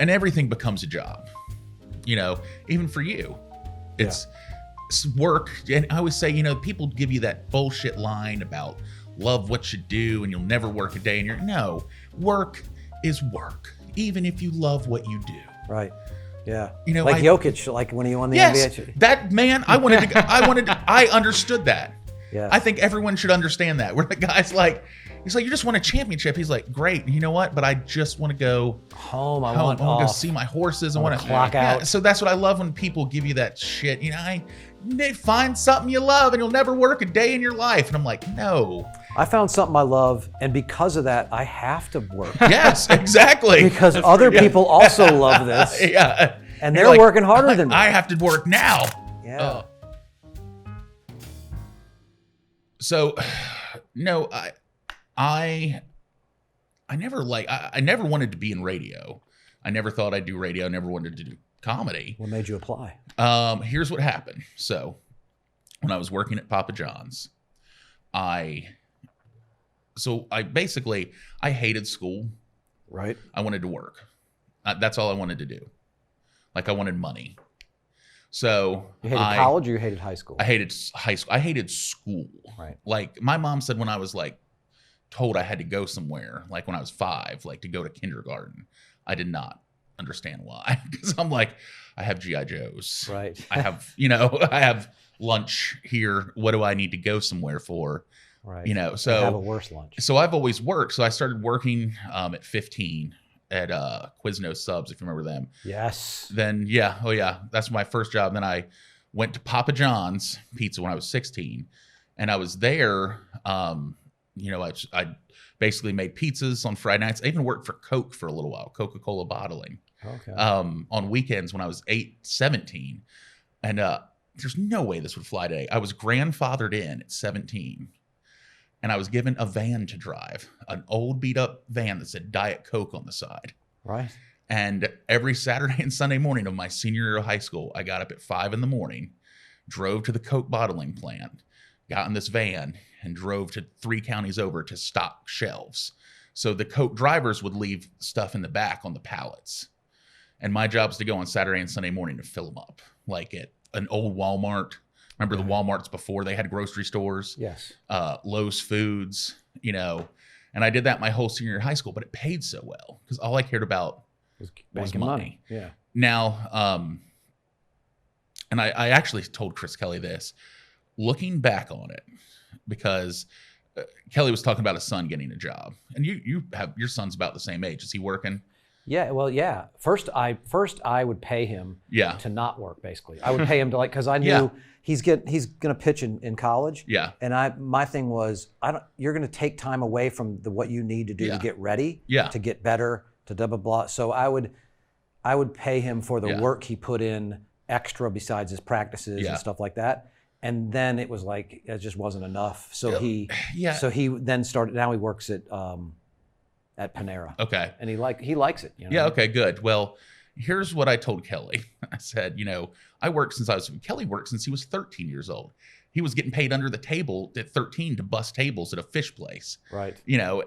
and everything becomes a job, even for you, it's work. And I always say, people give you that bullshit line about love what you do and you'll never work a day in your, no, work is work, even if you love what you do. Right. Yeah. Like Jokic, like when he won the NBA. That man, I understood that. Yeah. I think everyone should understand that. Where the guy's like, he's like, you just won a championship. He's like, great. You know what? But I just want to go home. I want to go see my horses. I want to clock out. Yeah, so that's what I love when people give you that shit. They find something you love and you'll never work a day in your life. And I'm like, no. I found something I love, and because of that, I have to work. Yes, exactly. Because other people also love this. Yeah. And they're working harder than me. I have to work now. Yeah. So, no, I never wanted to be in radio. I never thought I'd do radio. I never wanted to do comedy. What made you apply? Here's what happened. So, when I was working at Papa John's, I hated school. Right. I wanted to work. That's all I wanted to do. Like I wanted money. So you hated college or you hated high school? I hated high school. I hated school. Right. Like my mom said when I was like told I had to go somewhere, like when I was 5, like to go to kindergarten, I did not understand why. Because I'm like, I have GI Joes. Right. I have lunch here. What do I need to go somewhere for? Right. So I have a worse lunch. So I've always worked. So I started working at 15 at Quiznos Subs, if you remember them. Yes. Then that's my first job. Then I went to Papa John's Pizza when I was 16, and I was there. I basically made pizzas on Friday nights. I even worked for Coke for a little while, Coca-Cola bottling. Okay. On weekends when I was 17, and there's no way this would fly today. I was grandfathered in at 17. And I was given a van to drive, an old beat up van that said Diet Coke on the side. Right. And every Saturday and Sunday morning of my senior year of high school, I got up at 5 a.m, drove to the Coke bottling plant, got in this van and drove to 3 counties over to stock shelves. So the Coke drivers would leave stuff in the back on the pallets. And my job was to go on Saturday and Sunday morning to fill them up, like at an old Walmart. Remember the Walmarts before they had grocery stores? Yes. Lowe's Foods, and I did that my whole senior year of high school, but it paid so well because all I cared about was money. Yeah. Now, and I actually told Chris Kelly this, looking back on it, because Kelly was talking about his son getting a job, and your son's about the same age. Is he working? Yeah, well, yeah. First, I would pay him to not work. Basically, I would pay him to because I knew he's gonna pitch in college. Yeah. And my thing was, you're gonna take time away from what you need to do to get ready. Yeah. To get better, to blah blah blah. So I would pay him for the work he put in extra besides his practices and stuff like that. And then it was like it just wasn't enough. So he then started. Now he works at Panera. Okay. And he likes it. Yeah. Okay. Good. Well, here's what I told Kelly. I said, I worked Kelly worked since he was 13 years old. He was getting paid under the table at 13 to bust tables at a fish place. Right.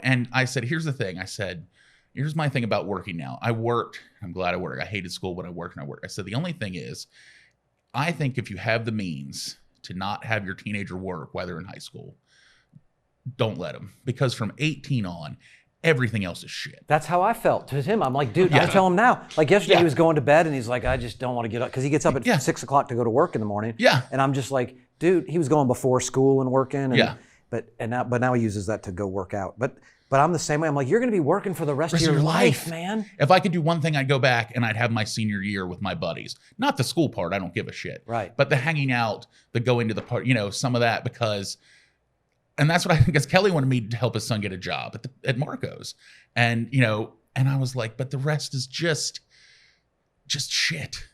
And I said, here's the thing. I said, here's my thing about working now. I worked. I'm glad I worked. I hated school, but I worked and I worked. I said, the only thing is, I think if you have the means to not have your teenager work while they're in high school, don't let them. Because from 18 on, everything else is shit. That's how I felt to him. I'm like, dude, I tell him now. Like yesterday, he was going to bed and he's like, I just don't want to get up because he gets up at 6 o'clock to go to work in the morning. Yeah. And I'm just like, dude, he was going before school and working. And, But now he uses that to go work out. But I'm the same way. I'm like, you're going to be working for the rest of your life, man. If I could do one thing, I'd go back and I'd have my senior year with my buddies. Not the school part. I don't give a shit. Right. But the hanging out, the going to the part, some of that because. And that's what I think, because Kelly wanted me to help his son get a job at Marco's. And, and I was like, but the rest is just shit.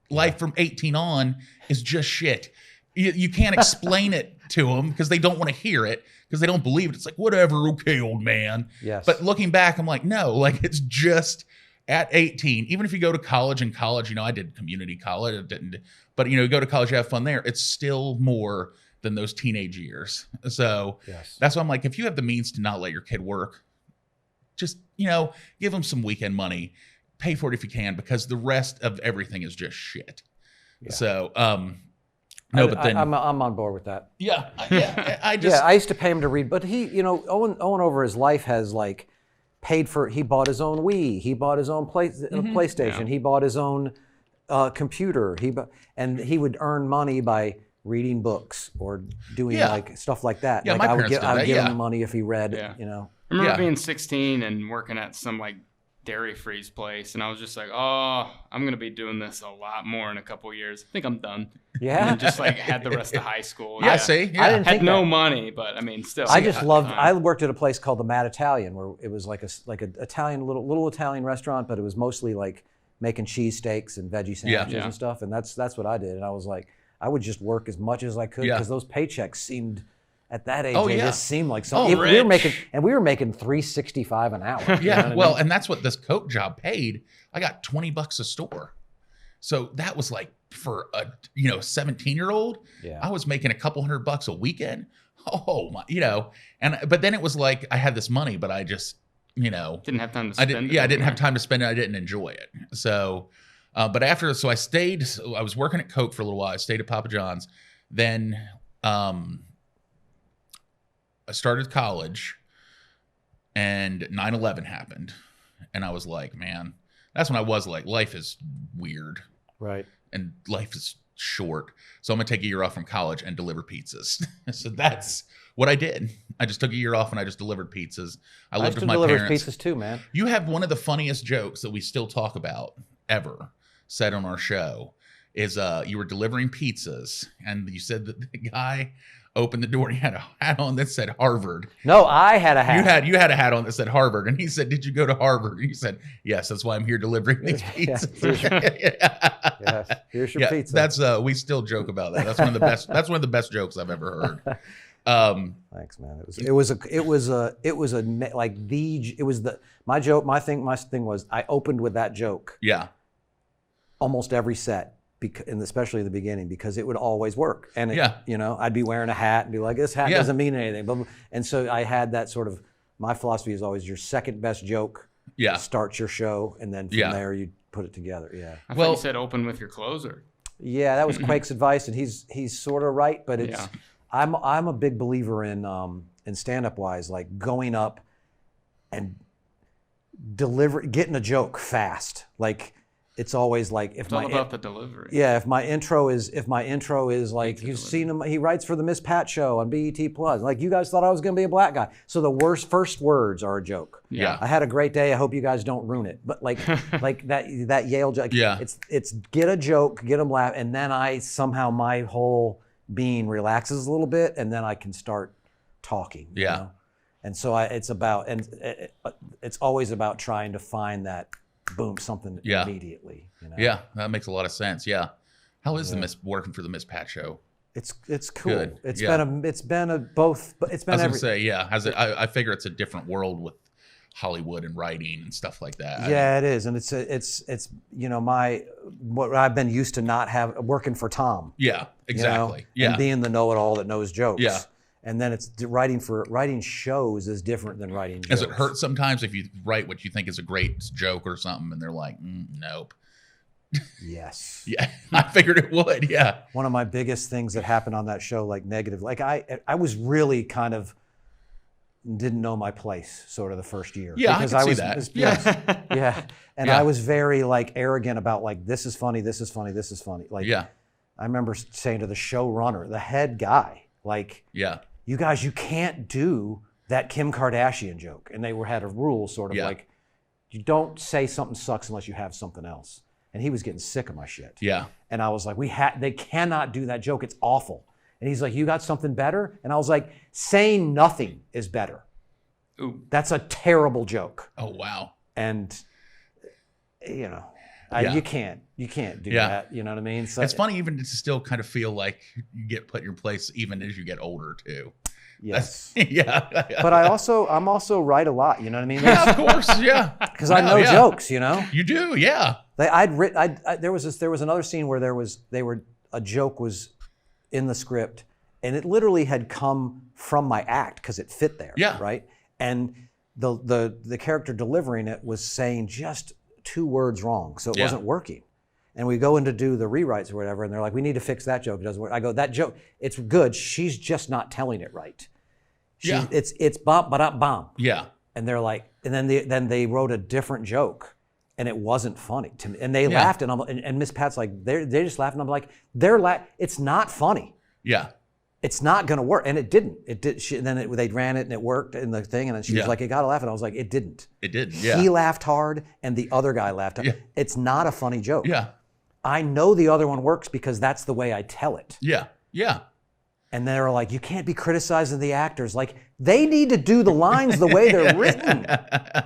Life from 18 on is just shit. You can't explain it to them because they don't want to hear it because they don't believe it. It's like, whatever, okay, old man. Yes. But looking back, I'm like, no, like it's just at 18. Even if you go to college, I did community college, I didn't, but you go to college, you have fun there. It's still more than those teenage years. So that's why I'm like, if you have the means to not let your kid work, just, give them some weekend money, pay for it if you can, because the rest of everything is just shit. Yeah. So, no, but then I'm on board with that. Yeah, I just I used to pay him to read, but he, you know, Owen over his life has like paid for. He bought his own Wii. He bought his own PlayStation. He bought his own computer. And he would earn money by reading books or doing like stuff like that. Yeah, like my I would parents give, did I would that, give yeah. him money if he read. You know. I remember being 16 and working at some like dairy freeze place, and I was just like, oh, I'm gonna be doing this a lot more in a couple years. I think I'm done. Yeah. And then just like had the rest of high school. Yeah, see, yeah. I didn't Had think no that. money, but I mean, still. I just loved. I worked at a place called the Mad Italian, where it was like a Italian little Italian restaurant, but it was mostly like making cheesesteaks and veggie sandwiches and stuff. And that's what I did. And I was like, I would just work as much as I could because those paychecks seemed. At that age, they just seemed like something. We were making $3.65 an hour. Yeah, well, and that's what this Coke job paid. I got $20 a store, so that was like for a 17-year-old. Yeah, I was making a couple $100 a weekend. Oh my, but then it was like I had this money, but I just didn't have time to spend it. I didn't have time to spend it. I didn't enjoy it. So, but after, so I stayed. So I was working at Coke for a little while. I stayed at Papa John's. Then. I started college and 9/11 happened. And I was like, man, that's when I was like, life is weird. Right. And life is short. So I'm going to take a year off from college and deliver pizzas. So that's what I did. I just took a year off and I just delivered pizzas. I lived with my parents. Pizzas too, man. You have one of the funniest jokes that we still talk about ever said on our show is you were delivering pizzas and you said that the guy opened the door and he had a hat on that said Harvard. No, I had a hat. You had a hat on that said Harvard, and he said, "Did you go to Harvard?" And he said, "Yes, that's why I'm here delivering these pizzas." Here's your pizza. That's we still joke about that. That's one of the best. That's one of the best jokes I've ever heard. Thanks, man. My joke. My thing was I opened with that joke. Yeah. Almost every set. And especially at the beginning, because it would always work. And I'd be wearing a hat and be like, this hat doesn't mean anything. And so I had that sort of, my philosophy is always your second best joke starts your show, and then from there you put it together. Yeah. I thought you said open with your closer. Yeah, that was Quake's advice, and he's sort of right, but it's I'm a big believer in stand-up wise, like going up and getting a joke fast. Like it's always like it's all about the delivery. Yeah, if my intro is like you've seen him, he writes for the Miss Pat show on BET Plus. Like you guys thought I was going to be a black guy, so the first words are a joke. Yeah, I had a great day. I hope you guys don't ruin it. But like that Yale joke. Yeah, it's get a joke, get them laugh, and then I somehow my whole being relaxes a little bit, and then I can start talking. Yeah, you know? And so it's always about trying to find that. Boom, something immediately. Yeah, that makes a lot of sense. Yeah, how is working for the Miss Pat show? It's cool. Good. It's been a both. It's been. I was gonna say I figure it's a different world with Hollywood and writing and stuff like that. Yeah, it is, and it's what I've been used to not working for Tom. Yeah, exactly. And being the know-it-all that knows jokes. Yeah. And then it's writing shows is different than writing jokes. Does it hurt sometimes if you write what you think is a great joke or something and they're like, nope? Yes. Yeah, I figured it would. Yeah. One of my biggest things that happened on that show, like negative, like I was really kind of didn't know my place sort of the first year. Yeah, because I can see that. Yeah. And I was very like arrogant about like, this is funny, this is funny, this is funny. Like, I remember saying to the showrunner, the head guy, like, you guys, you can't do that Kim Kardashian joke. And they had a rule sort of like, you don't say something sucks unless you have something else. And he was getting sick of my shit. Yeah. And I was like, they cannot do that joke. It's awful. And he's like, you got something better? And I was like, saying nothing is better. Ooh. That's a terrible joke. Oh, wow. And, you can't do that. You know what I mean? So, it's funny even to still kind of feel like you get put in your place even as you get older too. Yes. But I'm also right a lot. You know what I mean? Yeah, of course. Yeah. Because I know jokes. You know. You do. Yeah. There was another scene where a joke was in the script, and it literally had come from my act because it fit there. Yeah. Right. And the character delivering it was saying just 2 words wrong, so it wasn't working. And we go in to do the rewrites or whatever, and they're like, we need to fix that joke. It doesn't work. I go, that joke, it's good. She's just not telling it right. It's bop, ba-da, bomb. Yeah. And they're like, and then they wrote a different joke, and it wasn't funny to me. And they laughed, and Miss Pat's like, they just laughed, and I'm like, it's not funny. Yeah. It's not going to work. And it didn't. It did. They ran it and it worked in the thing. And then she was like, you got to laugh. And I was like, it didn't. It didn't. Yeah. He laughed hard and the other guy laughed hard. Yeah. It's not a funny joke. Yeah. I know the other one works because that's the way I tell it. Yeah. Yeah. And they're like, you can't be criticizing the actors. Like, they need to do the lines the way they're written.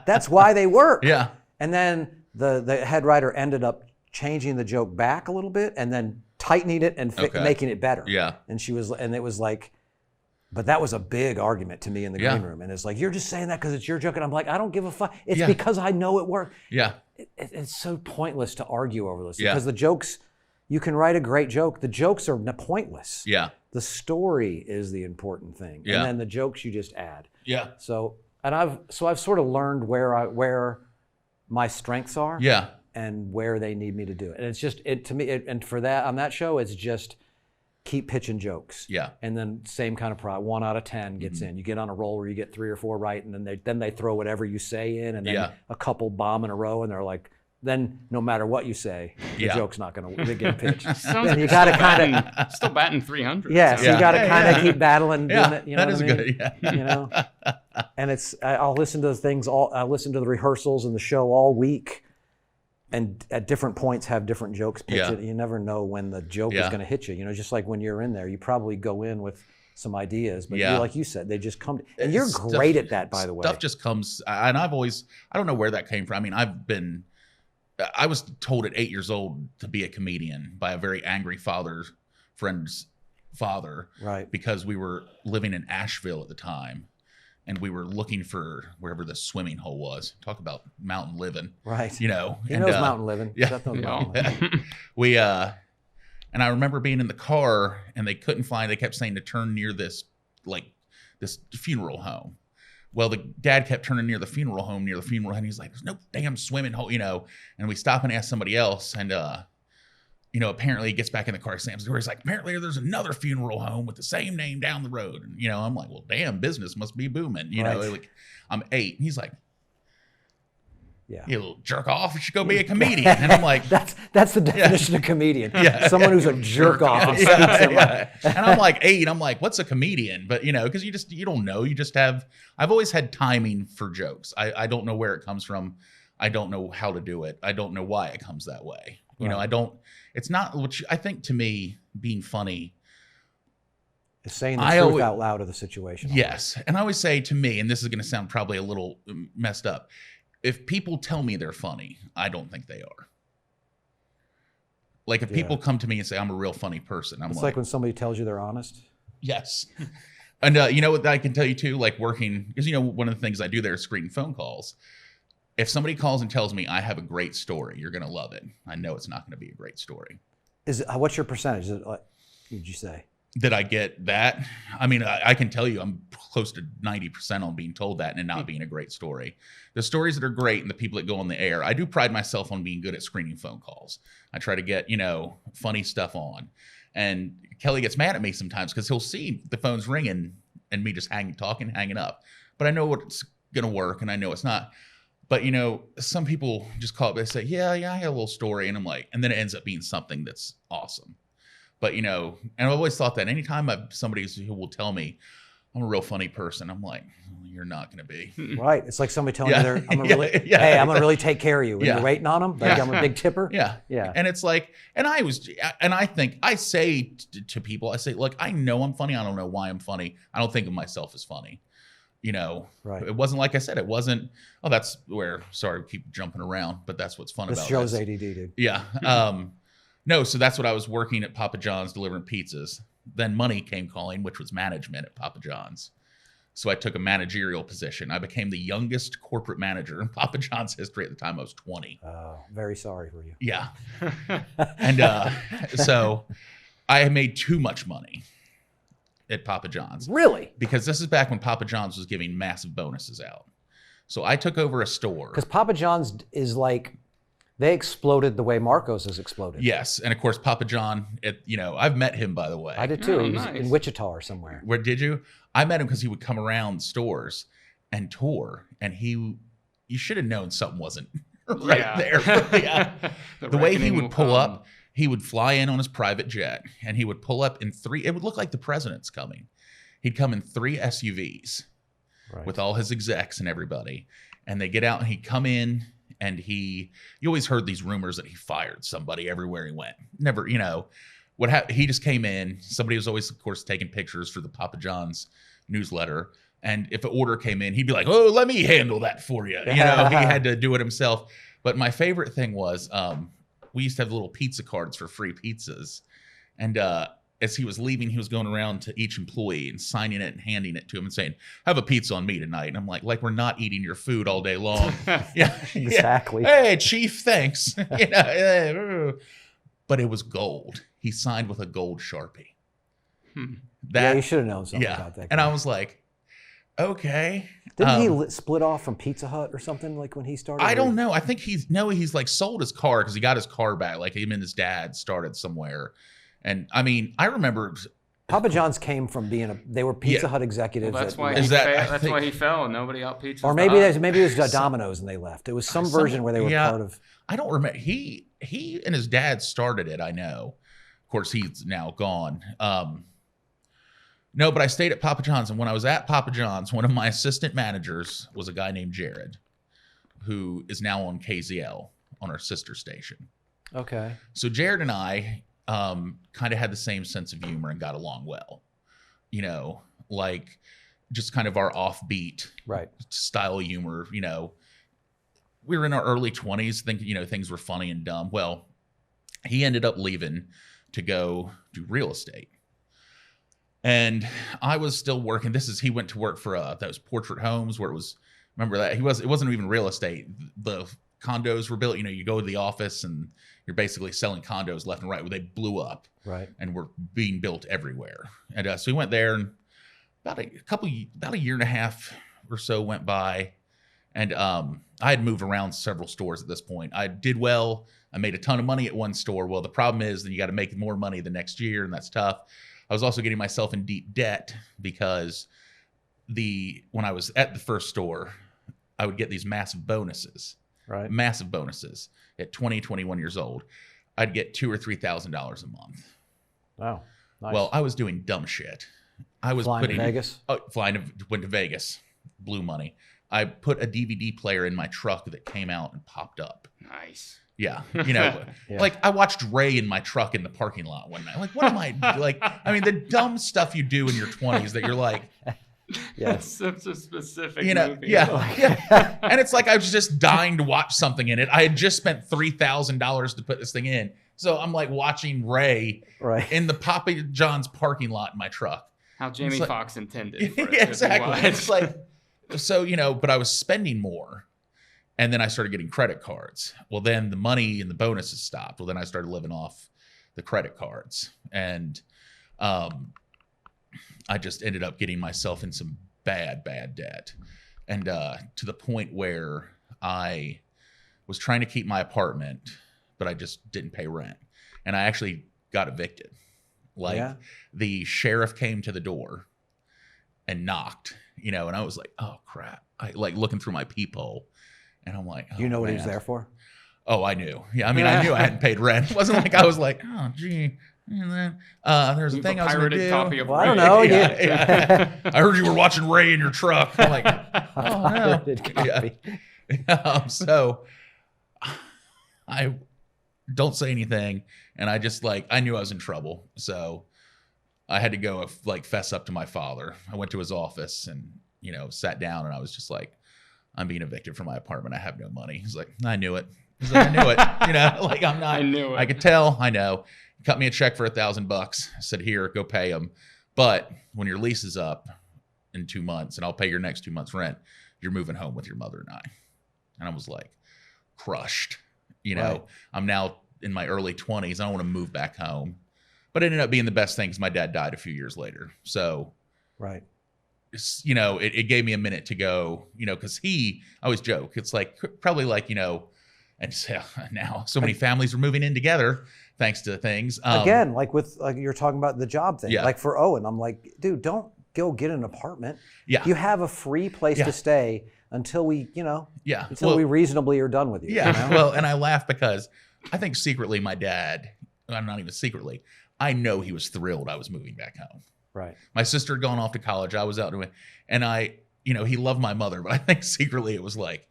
That's why they work. Yeah. And then the head writer ended up changing the joke back a little bit and then tightening it and making it better. Yeah. And it was like, but that was a big argument to me in the green room. And it's like, you're just saying that because it's your joke. And I'm like, I don't give a fuck. It's because I know it worked. Yeah. It's so pointless to argue over this because the jokes, you can write a great joke. The jokes are pointless. Yeah. The story is the important thing. Yeah. And then the jokes you just add. Yeah. So I've sort of learned where my strengths are. Yeah. And where they need me to do it. And it's just, and for that, on that show, it's just keep pitching jokes. Yeah. And then same kind of 1 out of 10 gets in. You get on a roll where you get 3 or 4 right, and then they throw whatever you say in, and then a couple bomb in a row, and they're like, then no matter what you say, the joke's not going to get pitched. And you got to kind of still batting 300. Yeah, so you got to kind of keep battling, doing it. You know that is good. Yeah. You know, and I'll listen to the things. I listen to the rehearsals and the show all week. And at different points have different jokes pitched. You never know when the joke is going to hit you. You know, just like when you're in there, you probably go in with some ideas, but like you said, they just come. And you're great at that, by the way. Stuff just comes, and I don't know where that came from. I mean, I was told at 8 years old to be a comedian by a very angry friend's father, right? Because we were living in Asheville at the time. And we were looking for wherever the swimming hole was. Talk about mountain living. Right. You know. He knows mountain living. Yeah. Seth knows mountain living. And I remember being in the car and they kept saying to turn near this funeral home. Well, the dad kept turning near the funeral home, and he's like, there's no damn swimming hole, you know. And we stop and ask somebody else, and apparently he gets back in the car, slams the door. He's like, apparently there's another funeral home with the same name down the road. And, I'm like, well, damn, business must be booming. You know, like, I'm 8. And he's like, you little jerk off, you should go be a comedian. And I'm like, that's the definition of comedian. Someone who's a jerk off. And I'm like 8. I'm like, what's a comedian? But, because you don't know. I've always had timing for jokes. I don't know where it comes from. I don't know how to do it. I don't know why it comes that way. It's not, which I think to me, being funny is saying the truth out loud of the situation. Yes. And I always say to me, and this is going to sound probably a little messed up, if people tell me they're funny, I don't think they are. Like if people come to me and say, I'm a real funny person, it's like when somebody tells you they're honest. Yes. And you know what I can tell you too, like working, because one of the things I do there is screen phone calls. If somebody calls and tells me I have a great story, you're going to love it. I know it's not going to be a great story. What's your percentage? What did you say? That I get that? I mean, I can tell you I'm close to 90% on being told that and it not being a great story. The stories that are great and the people that go on the air, I do pride myself on being good at screening phone calls. I try to get, funny stuff on. And Kelly gets mad at me sometimes because he'll see the phone's ringing and me just hanging up. But I know what's going to work and I know it's not. But, some people just call up, they say, yeah, I had a little story. And I'm like, and then it ends up being something that's awesome. But, and I've always thought that anytime somebody who will tell me I'm a real funny person, I'm like, you're not going to be. Right. It's like somebody telling you I'm going to really take care of you. And you're waiting on them. Like I'm a big tipper. Yeah. Yeah. And it's like, I say to people, I say, look, I know I'm funny. I don't know why I'm funny. I don't think of myself as funny. Right. It wasn't like I said, it wasn't, that's where, sorry, keep jumping around, but that's what's fun about this. This show's ADD, dude. Yeah. No, so that's what I was working at Papa John's delivering pizzas. Then money came calling, which was management at Papa John's. So I took a managerial position. I became the youngest corporate manager in Papa John's history at the time I was 20. Oh, very sorry for you. Yeah. And so I made too much money at Papa John's. Really? Because this is back when Papa John's was giving massive bonuses out. So I took over a store. Because Papa John's is like They exploded the way Marcos has exploded. Yes, and of course Papa John. I've met him, by the way. I did too. Oh, He was nice. in Wichita or somewhere. Where did you? I met him because he would come around stores and tour, and you should have known something wasn't right there. Yeah. The way he would pull up, he would fly in on his private jet, and he would pull up in 3. It would look like the president's coming. He'd come in 3 SUVs with all his execs and everybody, and they get out, and he'd come in, and you always heard these rumors that he fired somebody everywhere he went. Never, he just came in. Somebody was always, of course, taking pictures for the Papa John's newsletter. And if an order came in, he'd be like, "Oh, let me handle that for you." He had to do it himself. But my favorite thing was we used to have little pizza cards for free pizzas. And as he was leaving, he was going around to each employee and signing it and handing it to him and saying, "Have a pizza on me tonight." And I'm like we're not eating your food all day long. Yeah, exactly. Yeah. Hey, Chief, thanks. But it was gold. He signed with a gold Sharpie. You should have known something about that guy. And I was like, okay. Didn't he split off from Pizza Hut or something like when he started? I don't know. I think he's like sold his car because he got his car back. Like him and his dad started somewhere. And I mean, I remember Papa John's came from they were Pizza Hut executives. Well, that's why he fell. Nobody out Pizza. Or maybe it was Domino's and they left. It was some version where they were part of. I don't remember. He and his dad started it. I know. Of course, he's now gone. No, but I stayed at Papa John's, and when I was at Papa John's, one of my assistant managers was a guy named Jared, who is now on KZL on our sister station. Okay. So Jared and I kind of had the same sense of humor and got along well. Like just kind of our offbeat style of humor. We were in our early 20s, thinking things were funny and dumb. Well, he ended up leaving to go do real estate. And I was still working. He went to work for those Portrait Homes where remember that? It wasn't even real estate. The condos were built, you go to the office and you're basically selling condos left and right. Well, they blew up and were being built everywhere. And so we went there, and about a year and a half or so went by. And I had moved around several stores at this point. I did well. I made a ton of money at one store. Well, the problem is that you got to make more money the next year, and that's tough. I was also getting myself in deep debt because when I was at the first store, I would get these massive bonuses. Right. Massive bonuses at 20, 21 years old. I'd get $2,000 or $3,000 a month. Wow. Nice. Well, I was doing dumb shit. I was flying to Vegas? Went to Vegas. Blew money. I put a DVD player in my truck that came out and popped up. Nice. Yeah. Like I watched Ray in my truck in the parking lot one night. Like, what am I like? I mean, the dumb stuff you do in your 20s that you're like, yes, such a specific movie. Yeah. And it's like I was just dying to watch something in it. I had just spent $3,000 to put this thing in. So I'm like watching Ray in the Papa John's parking lot in my truck. How Jamie Foxx intended. For it exactly. It's like, so, but I was spending more. And then I started getting credit cards. Well, then the money and the bonuses stopped. Well, then I started living off the credit cards. And I just ended up getting myself in some bad debt. And to the point where I was trying to keep my apartment, but I just didn't pay rent. And I actually got evicted. The sheriff came to the door and knocked, and I was like, oh, crap. I like looking through my peephole. And I'm like, you know what he was there for? Oh, I knew. Yeah, I mean, I knew I hadn't paid rent. It wasn't like I was like, oh, gee. And then there's a thing I was going to do. Copy of Ray. I don't know. Yeah. I heard you were watching Ray in your truck. I'm like, oh, no. Yeah. So I don't say anything. And I just I knew I was in trouble. So I had to go fess up to my father. I went to his office and, sat down, and I was just like, I'm being evicted from my apartment. I have no money. He's like, I knew it. He's like, I knew it. I'm not. I knew it. I could tell. I know. He cut me a check for $1,000. I said, here, go pay him. But when your lease is up in 2 months, and I'll pay your next 2 months rent, you're moving home with your mother and I. And I was like, crushed. I'm now in my early 20s. I don't want to move back home. But it ended up being the best thing because my dad died a few years later. So, it gave me a minute to go, because I always joke. It's probably an And so now so many families are moving in together thanks to things. Again, like you're talking about the job thing. Yeah. Like for Owen, I'm like, dude, don't go get an apartment. Yeah. You have a free place to stay until we, until we reasonably are done with you. Yeah. You know? Well, and I laugh because I think secretly my dad, I'm not even secretly, I know he was thrilled I was moving back home. Right. My sister had gone off to college. I was out doing, and he loved my mother, but I think secretly it was like,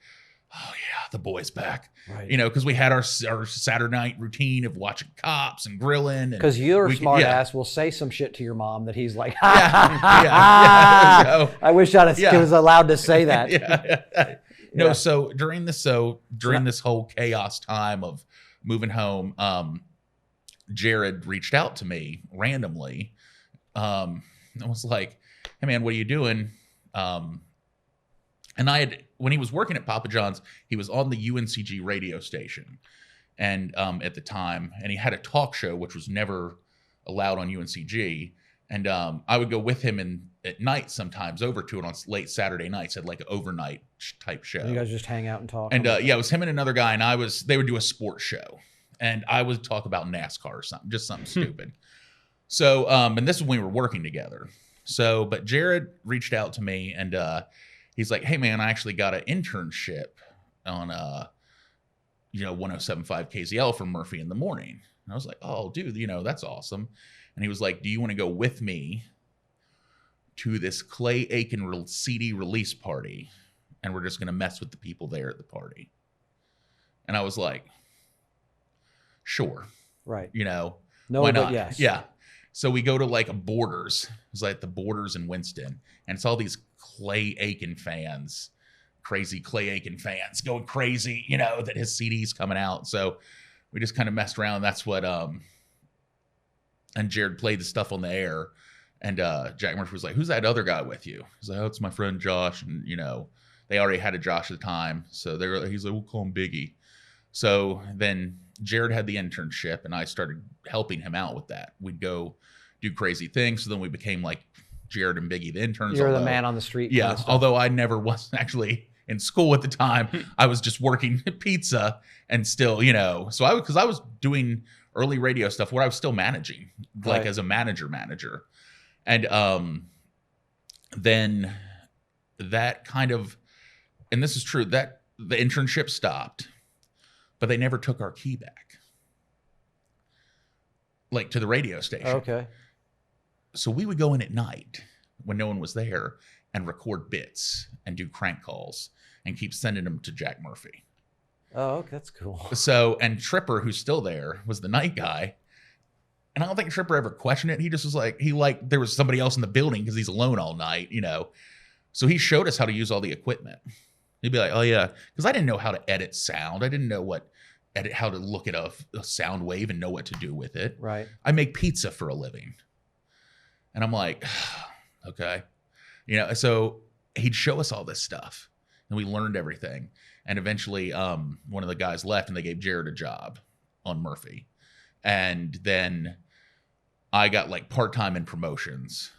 oh yeah, the boy's back. Right. Because we had our Saturday night routine of watching Cops and grilling. Because you're a smart ass will say some shit to your mom that he's like, yeah. I wish I was allowed to say that. No, so during this whole chaos time of moving home, Jared reached out to me randomly. I was like, hey man, what are you doing? And when he was working at Papa John's, he was on the UNCG radio station, and at the time, and he had a talk show which was never allowed on UNCG, and I would go with him at night sometimes over to it on late Saturday nights at like an overnight type show. And you guys just hang out and talk. And it was him and another guy, and they would do a sports show, and I would talk about NASCAR or something, just something stupid. So, and this is when we were working together. So, but Jared reached out to me, and he's like, hey man, I actually got an internship on 107.5 KZL from Murphy in the morning. And I was like, oh dude, that's awesome. And he was like, do you want to go with me to this Clay Aiken CD release party? And we're just going to mess with the people there at the party. And I was like, sure. Right. No, why not? Yes. Yeah. So we go to like a Borders. It's like the Borders in Winston. And it's all these Clay Aiken fans, crazy Clay Aiken fans going crazy, that his CD's coming out. So we just kind of messed around. That's what, and Jared played the stuff on the air. And Jack Murphy was like, who's that other guy with you? He's like, oh, it's my friend Josh. And, they already had a Josh at the time. So he's like, we'll call him Biggie. So then Jared had the internship, and I started helping him out with that. We'd go do crazy things. So then we became like Jared and Biggie, the interns. You're the man on the street. Yeah. Kind of although I never was actually in school at the time. I was just working pizza and still, so because I was doing early radio stuff where I was still managing, like as a manager. And then that kind of, and this is true, that the internship stopped, but they never took our key back, like to the radio station. Okay. So we would go in at night when no one was there and record bits and do crank calls and keep sending them to Jack Murphy. Oh, okay, that's cool. So, and Tripper, who's still there, was the night guy. And I don't think Tripper ever questioned it. He just was like, there was somebody else in the building because he's alone all night, So he showed us how to use all the equipment. He'd be like, oh yeah, because I didn't know how to edit sound. I didn't know how to look at a sound wave and know what to do with it. Right. I make pizza for a living. And I'm like, okay. So he'd show us all this stuff, and we learned everything. And eventually one of the guys left, and they gave Jared a job on Murphy. And then I got like part-time in promotions,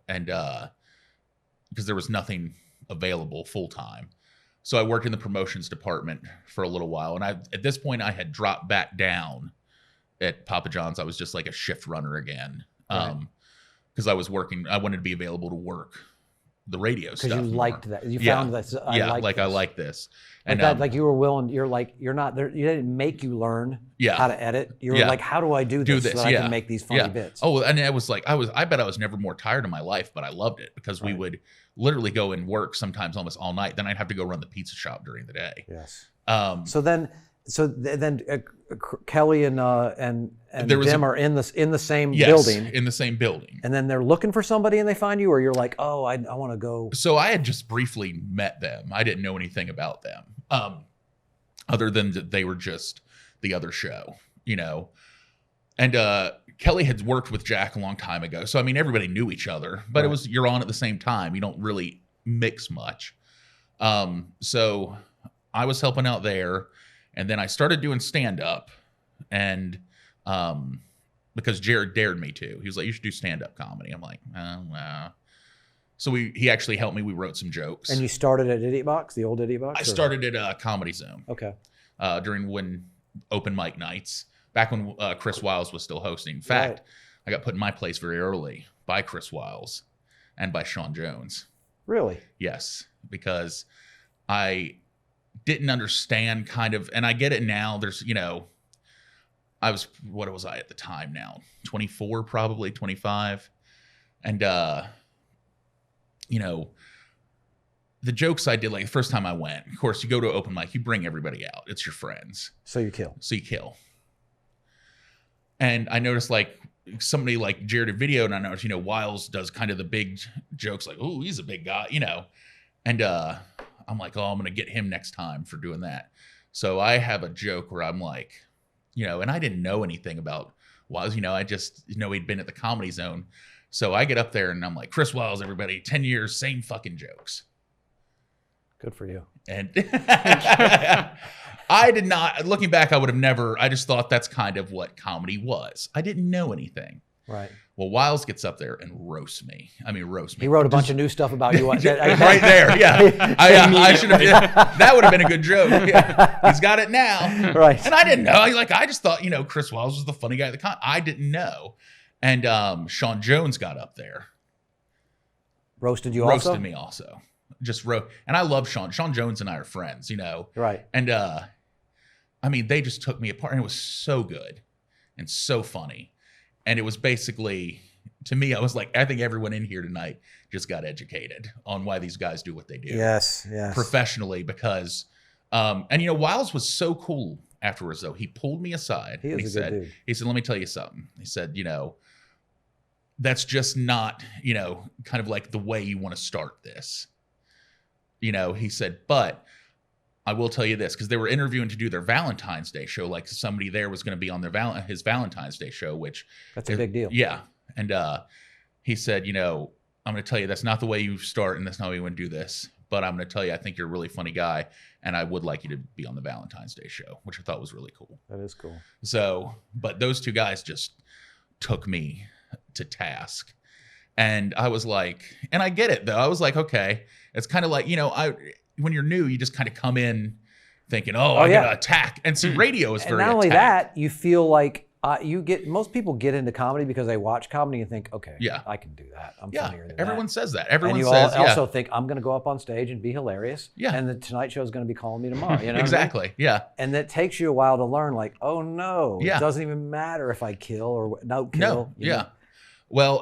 and because there was nothing available full-time. So I worked in the promotions department for a little while. And at this point I had dropped back down at Papa John's. I was just like a shift runner again. Right. Because I was working, I wanted to be available to work the radio stuff. Because you liked that. You found that. I like this. And like you were willing, you're not there. You didn't make you learn how to edit. You were like, how do I do this so that I can make these funny bits? Oh, and it was like, I bet I was never more tired in my life, but I loved it because we would literally go and work sometimes almost all night. Then I'd have to go run the pizza shop during the day. Yes. So then Kelly and Dim are in the same building. In the same building. And then they're looking for somebody and they find you, or you're like, oh, I want to go. So I had just briefly met them. I didn't know anything about them, other than that they were just the other show, And Kelly had worked with Jack a long time ago. So, I mean, everybody knew each other, but it was, you're on at the same time. You don't really mix much. So I was helping out there. And then I started doing stand-up, and because Jared dared me to. He was like, you should do stand-up comedy. I'm like, oh, wow. So he actually helped me. We wrote some jokes. And you started at Idiot Box, the old Idiot Box? I started at Comedy Zone. Okay. during when open mic nights, back when Chris Wiles was still hosting. In fact, I got put in my place very early by Chris Wiles and by Sean Jones. Really? Yes, because I didn't understand kind of, and I get it now. There's, what was I at the time now? 24, probably 25. And, the jokes I did, like the first time I went, of course, you go to an open mic, you bring everybody out. It's your friends. So you kill. And I noticed like somebody like Jared at video, and I noticed, Wiles does kind of the big jokes like, oh, he's a big guy, And I'm like, oh, I'm going to get him next time for doing that. So I have a joke where I'm like, and I didn't know anything about Wiles, I just he'd been at the Comedy Zone. So I get up there and I'm like, Chris Wiles, everybody, 10 years, same fucking jokes. Good for you. And I did not, looking back, I just thought that's kind of what comedy was. I didn't know anything. Right. Well, Wiles gets up there and roasts me. He wrote a bunch of new stuff about you. Right there, yeah. I should have. That would have been a good joke. Yeah. He's got it now, right? And I didn't know. I just thought, Chris Wiles was the funny guy at the con. I didn't know. And Sean Jones got up there, roasted me also. Just wrote, and I love Sean. Sean Jones and I are friends, Right. And they just took me apart, and it was so good and so funny. And it was basically, to me, I was like, I think everyone in here tonight just got educated on why these guys do what they do. Yes. Professionally, because, Wiles was so cool afterwards, though. He pulled me aside. He said, let me tell you something. He said, that's just not, kind of like the way you want to start this. He said, but I will tell you this, because they were interviewing to do their Valentine's Day show. Like somebody there was going to be on his Valentine's Day show, which that's a big deal. Yeah. And he said, I'm going to tell you, that's not the way you start, and that's not how you want to do this. But I'm going to tell you, I think you're a really funny guy, and I would like you to be on the Valentine's Day show, which I thought was really cool. That is cool. So, but those two guys just took me to task. And I was like, and I get it though. I was like, okay, it's kind of like, when you're new, you just kind of come in thinking, I got to attack. And see, radio is very not only attack. that, you feel like most people get into comedy because they watch comedy and think, okay, I can do that. I'm funnier than everyone that. says that. Everyone says, and you also think, I'm going to go up on stage and be hilarious. Yeah. And the Tonight Show is going to be calling me tomorrow. Exactly. Yeah. And that takes you a while to learn, like, oh no, it doesn't even matter if I kill or don't kill. No. Well,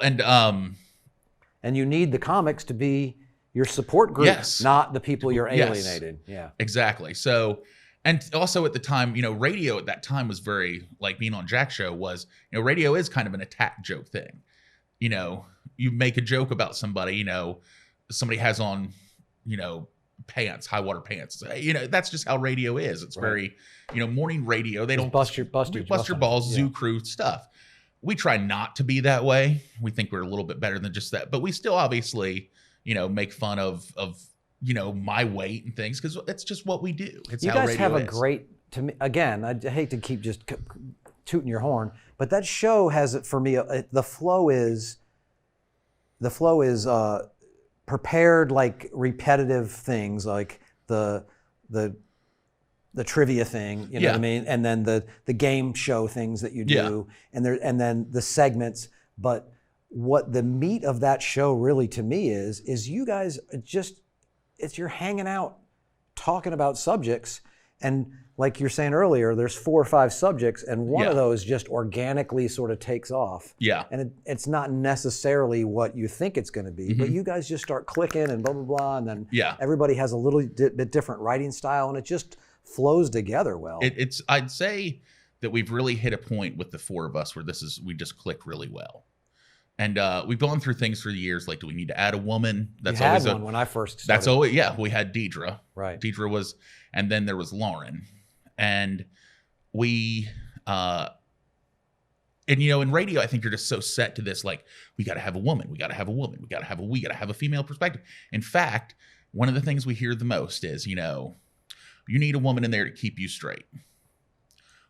and you need the comics to be your support group, not the people you're alienated. Yeah, exactly. So, and also at the time, radio at that time was very, like being on Jack's show was, radio is kind of an attack joke thing. You make a joke about somebody, somebody has on, pants, high water pants. That's just how radio is. It's very, morning radio. They don't bust your balls, Zoo Crew stuff. We try not to be that way. We think we're a little bit better than just that, but we still obviously, make fun of my weight and things, because it's just what we do. It's you how guys radio have a is. great, to me, again, I hate to keep just tooting your horn, but that show has, for me, the flow is prepared, like repetitive things, like the trivia thing, you know what I mean, and then the game show things that you do, and then the segments. But what the meat of that show really to me is you guys you're hanging out, talking about subjects, and like you're saying earlier, there's 4 or 5 subjects, and one of those just organically sort of takes off. Yeah. And it's not necessarily what you think it's going to be, but you guys just start clicking and blah blah blah, and then everybody has a little bit different writing style, and it just flows together well. I'd say that we've really hit a point with the 4 of us where we just click really well. And we've gone through things through the years, like, do we need to add a woman? That's always one when I first started. That's always, we had Deidre. Right. Deidre was, and then there was Lauren. And we, and in radio, I think you're just so set to this, like, we got to have a woman, we got to have a woman, we got to have a female perspective. In fact, one of the things we hear the most is, you need a woman in there to keep you straight.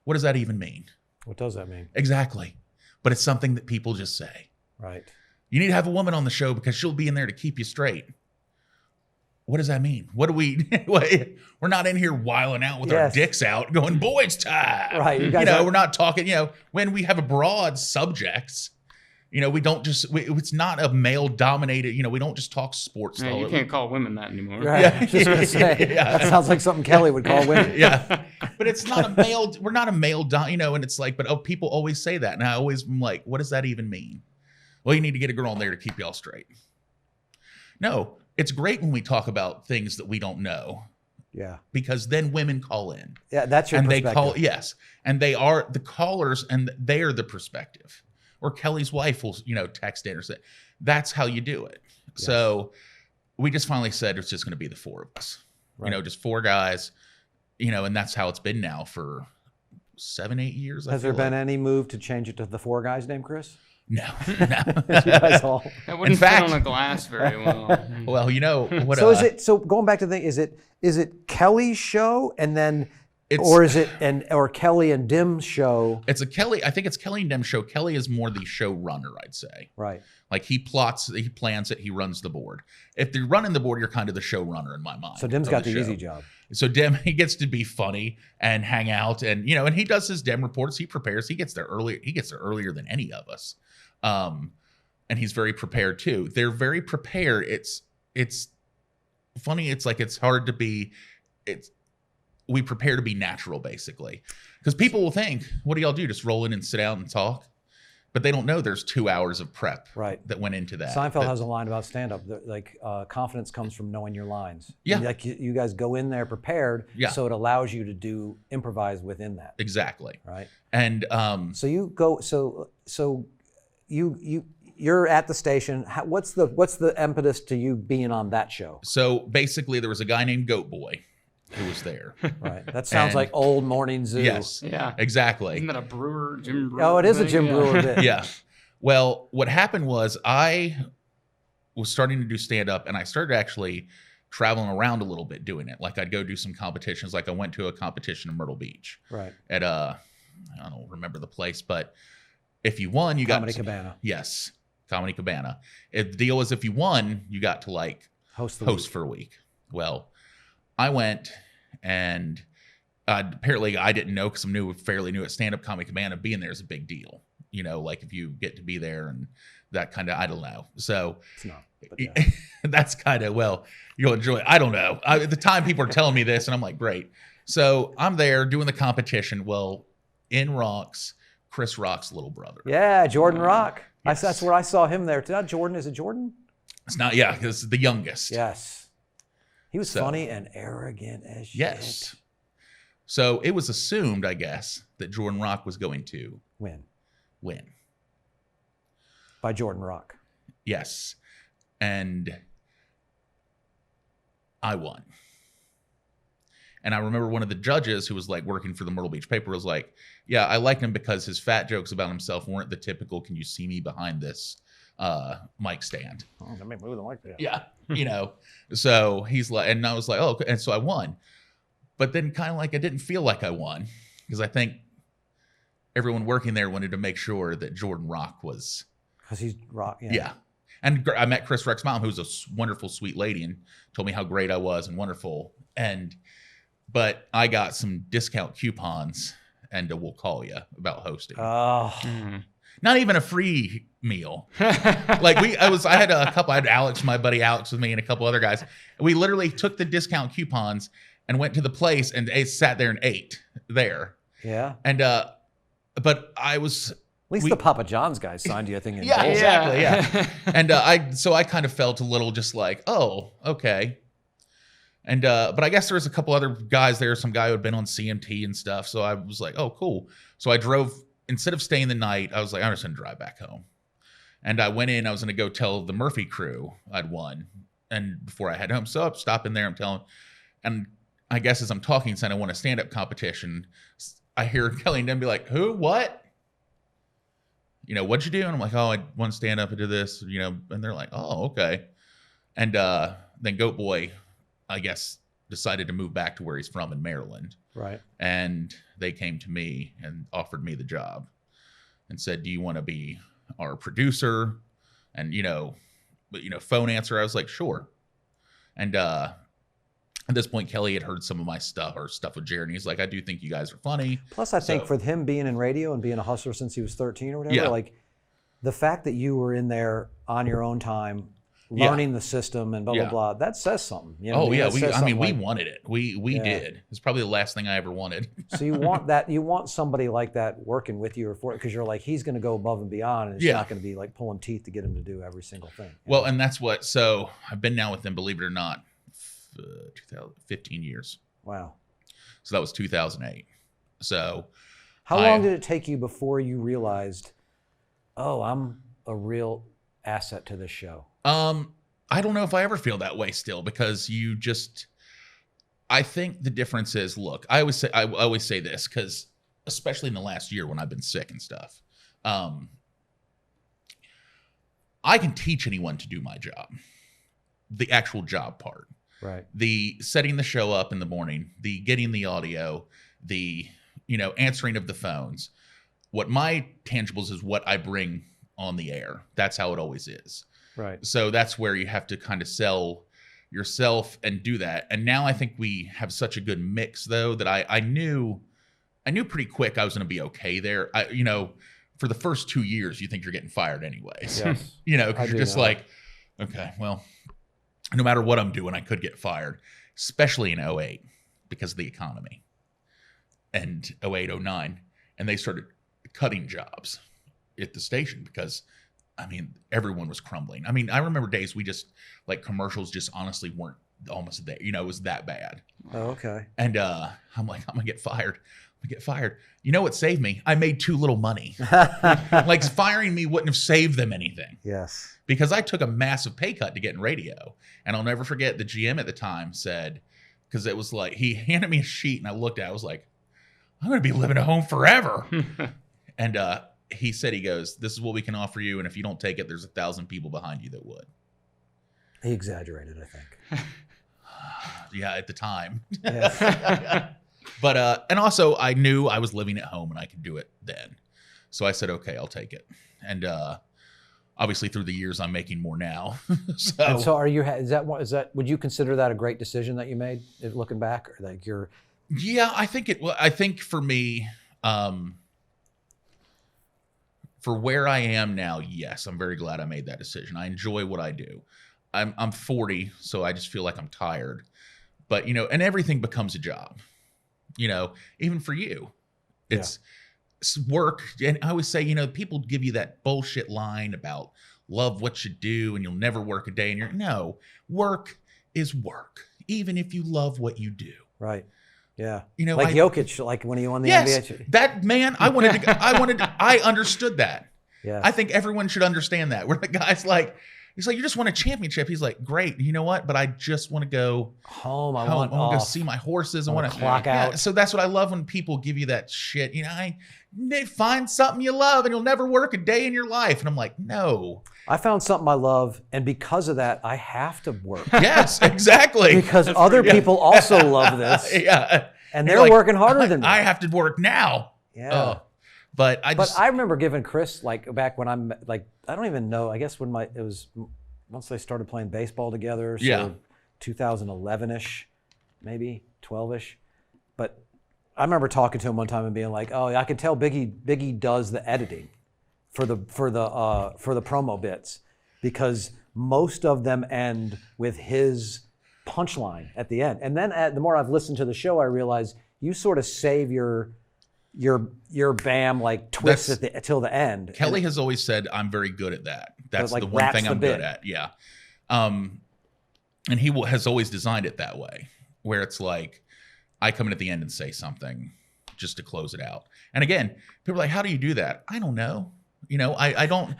What does that even mean? What does that mean? Exactly. But it's something that people just say. Right. You need to have a woman on the show because she'll be in there to keep you straight. what does that mean? What do we, we're not in here wiling out with our dicks out going, boys time. Right. You guys we're not talking, when we have a broad subjects, we don't just, it's not a male dominated, we don't just talk sports. Yeah, you can't call women that anymore. Right. Yeah. Just gonna say, that sounds like something Kelly would call women. Yeah. But it's not a male, we're not a male, and it's like, but people always say that. And I always am like, what does that even mean? Well, you need to get a girl in there to keep y'all straight. No, it's great when we talk about things that we don't know. Yeah. Because then women call in. Yeah, that's your perspective. And they call, yes. And they are the callers and they are the perspective. Or Kelly's wife will, text in or say, that's how you do it. Yes. So we just finally said it's just going to be the four of us. Right. Just four guys, and that's how it's been now for 7-8 years. Has there been any move to change it to the four guys named Chris? No. That wouldn't fit on a glass very well. Well, what? So so going back to the thing, is it Kelly's show and then, or Kelly and Dim's show? I think it's Kelly and Dim's show. Kelly is more the showrunner, I'd say. Right. Like he plans it, he runs the board. If they're running the board, you're kind of the showrunner in my mind. So Dim's got the easy job. So Dim, he gets to be funny and hang out, and and he does his Dim reports. He prepares. He gets there early. He gets there earlier than any of us, and he's very prepared too. They're very prepared. It's funny. It's like it's hard to be. We prepare to be natural, basically, because people will think, "What do y'all do? Just roll in and sit down and talk?" But they don't know there's 2 hours of prep that went into that. Seinfeld has a line about stand-up. Confidence comes from knowing your lines. Yeah. Like you guys go in there prepared, so it allows you to improvise within that. Exactly. Right. And so you go. So you're at the station. What's the impetus to you being on that show? So basically, there was a guy named Goat Boy who was there. Right. That sounds like old morning zoo. Yes. Yeah. Exactly. Isn't that a Jim Brewer? Oh, it is a Jim Brewer bit. Yeah. Well, what happened was I was starting to do stand-up, and I started actually traveling around a little bit doing it. Like I'd go do some competitions. Like I went to a competition in Myrtle Beach. Right. At I don't remember the place, but if you won, you got Comedy Cabana. Yes. Comedy Cabana. The deal was if you won, you got to host for a week. Well, I went, and apparently I didn't know because I'm fairly new at stand-up. Comedy Cabana, being there is a big deal. Like if you get to be there and that kind of, I don't know. So it's not, but that's kind of, you'll enjoy it. I don't know. At the time people are telling me this and I'm like, great. So I'm there doing the competition. Well, in rocks Chris Rock's little brother. Yeah, Jordan Rock. Yes. That's where I saw him there. Not Jordan. Is it Jordan? It's not, yeah, because it's the youngest. Yes. He was funny and arrogant as shit. Yes. So it was assumed, I guess, that Jordan Rock was going to win. By Jordan Rock. Yes. And I won. And I remember one of the judges who was working for the Myrtle Beach paper was like, yeah, I liked him because his fat jokes about himself weren't the typical, can you see me behind this mic stand? Oh, that made me like that. Yeah. So he's like, and I was like, oh, okay. And so I won. But then kind of I didn't feel like I won because I think everyone working there wanted to make sure that Jordan Rock was. Because he's Rock, yeah. Yeah. And I met Chris Rock's mom, who's a wonderful, sweet lady, and told me how great I was and wonderful. But I got some discount coupons, and we'll call you about hosting. Oh. Not even a free meal. I had Alex, my buddy Alex with me, and a couple other guys. We literally took the discount coupons and went to the place and sat there and ate there. Yeah. And but I was. At least the Papa John's guys signed you a thing in yeah, gold. Exactly. Yeah. And I kind of felt a little just oh, okay. And but I guess there was a couple other guys there, some guy who had been on CMT and stuff. So I was like, oh, cool. So I drove, instead of staying the night, I was like, I'm just gonna drive back home. And I went in, I was gonna go tell the Murphy crew I'd won. And before I head home, so I'm stopping there, I'm telling, and I guess as I'm talking, saying I won a stand-up competition, I hear Kelly and Dem be like, who, what? What'd you do? And I'm like, oh, I won stand-up, I did this, and they're like, oh, okay. And then Goat Boy, I guess, decided to move back to where he's from in Maryland. Right. And they came to me and offered me the job and said, do you want to be our producer? And, phone answer. I was like, sure. And at this point, Kelly had heard some of my stuff with Jared, and he's like, I do think you guys are funny. Plus, I think for him being in radio and being a hustler since he was 13 or whatever, yeah. like the fact that you were in there on your own time, learning the system and blah, blah, blah, that says something. You know we wanted it. We did. It's probably the last thing I ever wanted. So you want somebody like that working with you because you're like, he's going to go above and beyond, and it's not going to be like pulling teeth to get him to do every single thing. Well, and that's so I've been now with them, believe it or not, 15 years. Wow. So that was 2008. So how long did it take you before you realized, oh, I'm a real asset to this show? I don't know if I ever feel that way still, because I think the difference is, look, I always say this, because especially in the last year when I've been sick and stuff, I can teach anyone to do my job, the actual job part, right? The setting the show up in the morning, the getting the audio, the, answering of the phones. What my tangibles is what I bring on the air. That's how it always is. Right. So that's where you have to kind of sell yourself and do that. And now I think we have such a good mix, though, that I knew pretty quick I was going to be okay there. For the first 2 years, you think you're getting fired anyways. Yes. Because you're just like, okay, well, no matter what I'm doing, I could get fired, especially in 2008 because of the economy, and 2008, 2009. And they started cutting jobs at the station because, everyone was crumbling. I remember days we just, like, commercials just honestly weren't almost there. It was that bad. Oh, okay. And I'm like, I'm going to get fired. You know what saved me? I made too little money. Like, firing me wouldn't have saved them anything. Yes. Because I took a massive pay cut to get in radio. And I'll never forget, the GM at the time said, because it was like, he handed me a sheet and I looked at it. I was like, I'm going to be living at home forever. And he said, he goes, this is what we can offer you. And if you don't take it, there's 1,000 people behind you that would. He exaggerated, I think. Yeah, at the time. Yeah. But, and also I knew I was living at home and I could do it then. So I said, okay, I'll take it. And obviously through the years, I'm making more now. So are you, is that, would you consider that a great decision that you made looking back, or like you're? Yeah, I think for me, for where I am now, yes, I'm very glad I made that decision. I enjoy what I do. I'm 40, so I just feel like I'm tired. But, and everything becomes a job. Even for you, it's work. And I always say, people give you that bullshit line about love what you do and you'll never work a day in your, no, work is work, even if you love what you do. Right. Yeah. Like Jokic, like when he won the NBA. That man, I understood that. Yeah. I think everyone should understand that. Where the guy's like, he's like, you just won a championship. He's like, great. You know what? But I just want to go home. I want to go see my horses. I want to clock out. Yeah, so that's what I love when people give you that shit. They find something you love and you'll never work a day in your life. And I'm like, no. I found something I love, and because of that, I have to work. Yes, exactly. Because other people also love this. Yeah. And they're working harder than me. I have to work now. Yeah. But I remember giving Chris, like, back when I'm like, I don't even know, I guess it was once they started playing baseball together, so 2011-ish, maybe 12-ish. But I remember talking to him one time and being like, oh, I could tell Biggie does the editing for the promo bits, because most of them end with his punchline at the end. And then the more I've listened to the show, I realize you sort of save your bam, like, twist till the end. Kelly has always said I'm very good at that. That's like the one thing I'm good at. Yeah. And he has always designed it that way, where it's like I come in at the end and say something just to close it out. And again, people are like, how do you do that? I don't know. I don't.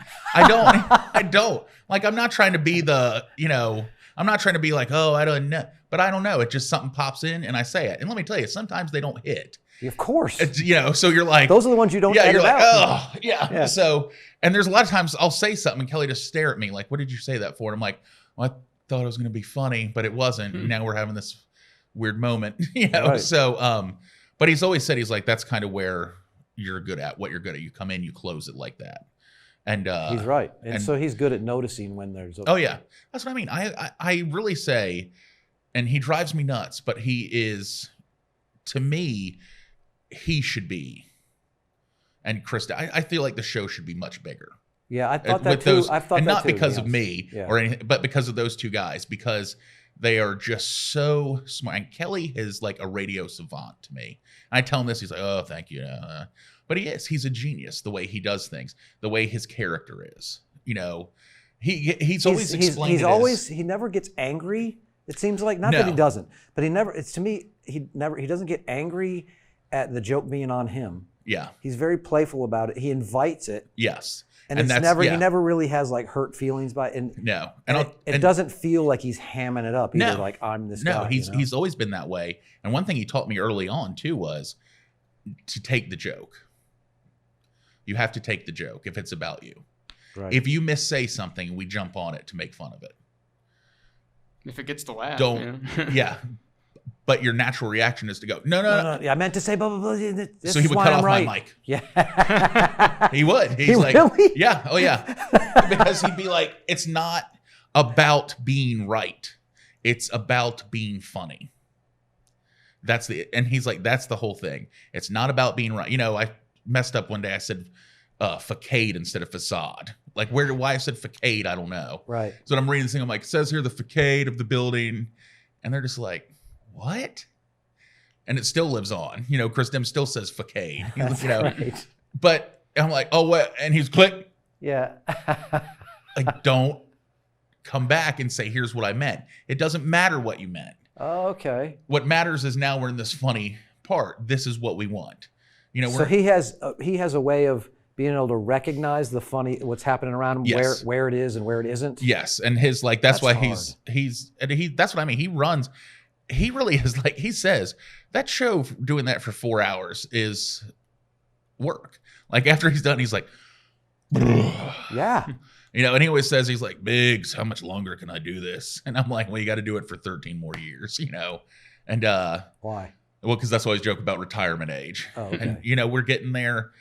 Like, I'm not trying to be I'm not trying to be like, oh, I don't know. But I don't know. It just, something pops in and I say it. And let me tell you, sometimes they don't hit. Of course. So you're like, those are the ones you don't edit you're like, out. oh, yeah. So, and there's a lot of times I'll say something and Kelly just stare at me like, what did you say that for? And I'm like, well, I thought it was going to be funny, but it wasn't. Mm-hmm. Now we're having this weird moment, Right. So, but he's always said, he's like, that's kind of where you're good at, what you're good at. You come in, you close it like that. And he's right. And so he's good at noticing when there's oh yeah, that's what I mean. I really say, and he drives me nuts, but he is, to me, he should be. And Krista, I feel like the show should be much bigger. Yeah, I thought that too. I thought and that not too, because of me or anything, but because of those two guys, because they are just so smart. And Kelly is like a radio savant to me. And I tell him this, he's like, "Oh, thank you." But he is. He's a genius. The way he does things, the way his character is. You know, he's always explained. He's always he never gets angry. It seems like not that he doesn't, but he never. It's to me he doesn't get angry at the joke being on him. Yeah, he's very playful about it. He invites it. Yes. And it's never he never really has like hurt feelings by it. And no. And it doesn't feel like he's hamming it up either, like I'm this guy. No, he's always been that way. And one thing he taught me early on too was to take the joke. You have to take the joke if it's about you. Right. If you missay something, we jump on it to make fun of it. If it gets to laugh. Don't yeah. But your natural reaction is to go, no. Yeah, I meant to say blah, blah, blah. So he would cut off my mic. Yeah. He would. He's like, really? Yeah. Oh, yeah. Because he'd be like, it's not about being right. It's about being funny. And he's like, that's the whole thing. It's not about being right. You know, I messed up one day. I said facade instead of facade. Like why I said facade, I don't know. Right. So I'm reading this thing. I'm like, it says here the facade of the building. And they're just like, what? And it still lives on. You know, Chris Dim still says facade. You know, right. But I'm like, oh, what? And he's click. Yeah. Like, don't come back and say, here's what I meant. It doesn't matter what you meant. Oh, okay. What matters is now we're in this funny part. This is what we want. You know, so he has a way of being able to recognize the funny, what's happening around him, yes. where it is and where it isn't. Yes. And his like, that's why that's what I mean. He runs. He really is like, he says that show doing that for 4 hours is work. Like after he's done, he's like, yeah, you know, and he always says, he's like, Biggs, how much longer can I do this? And I'm like, well, you got to do it for 13 more years, you know? And, why? Well, cause that's always joke about retirement age. Oh, okay. And, you know, we're getting there.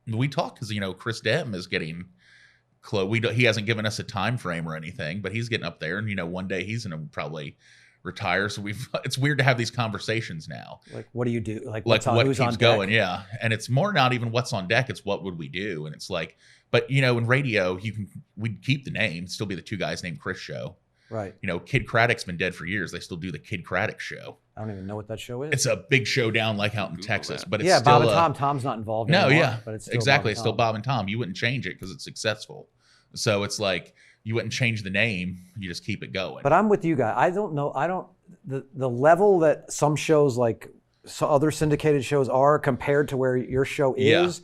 We talk cause you know, Chris Dem is getting close. He hasn't given us a time frame or anything, but he's getting up there and, you know, one day he's going to probably retire. So it's weird to have these conversations now. Like, what do you do? Like what keeps going? Yeah. And it's more not even what's on deck. It's what would we do? And it's like, but you know, in radio, we'd keep the name, still be the two guys named Chris show. Right. You know, Kid Craddock's been dead for years. They still do the Kid Craddock show. I don't even know what that show is. It's a big show down like out in Texas, but it's still Bob and Tom. Tom's not involved anymore. No, yeah. But it's still exactly. It's still Bob and Tom. You wouldn't change it because it's successful. So it's like, you wouldn't change the name. You just keep it going. But I'm with you guys. I don't know. The level that some shows like other syndicated shows are compared to where your show is,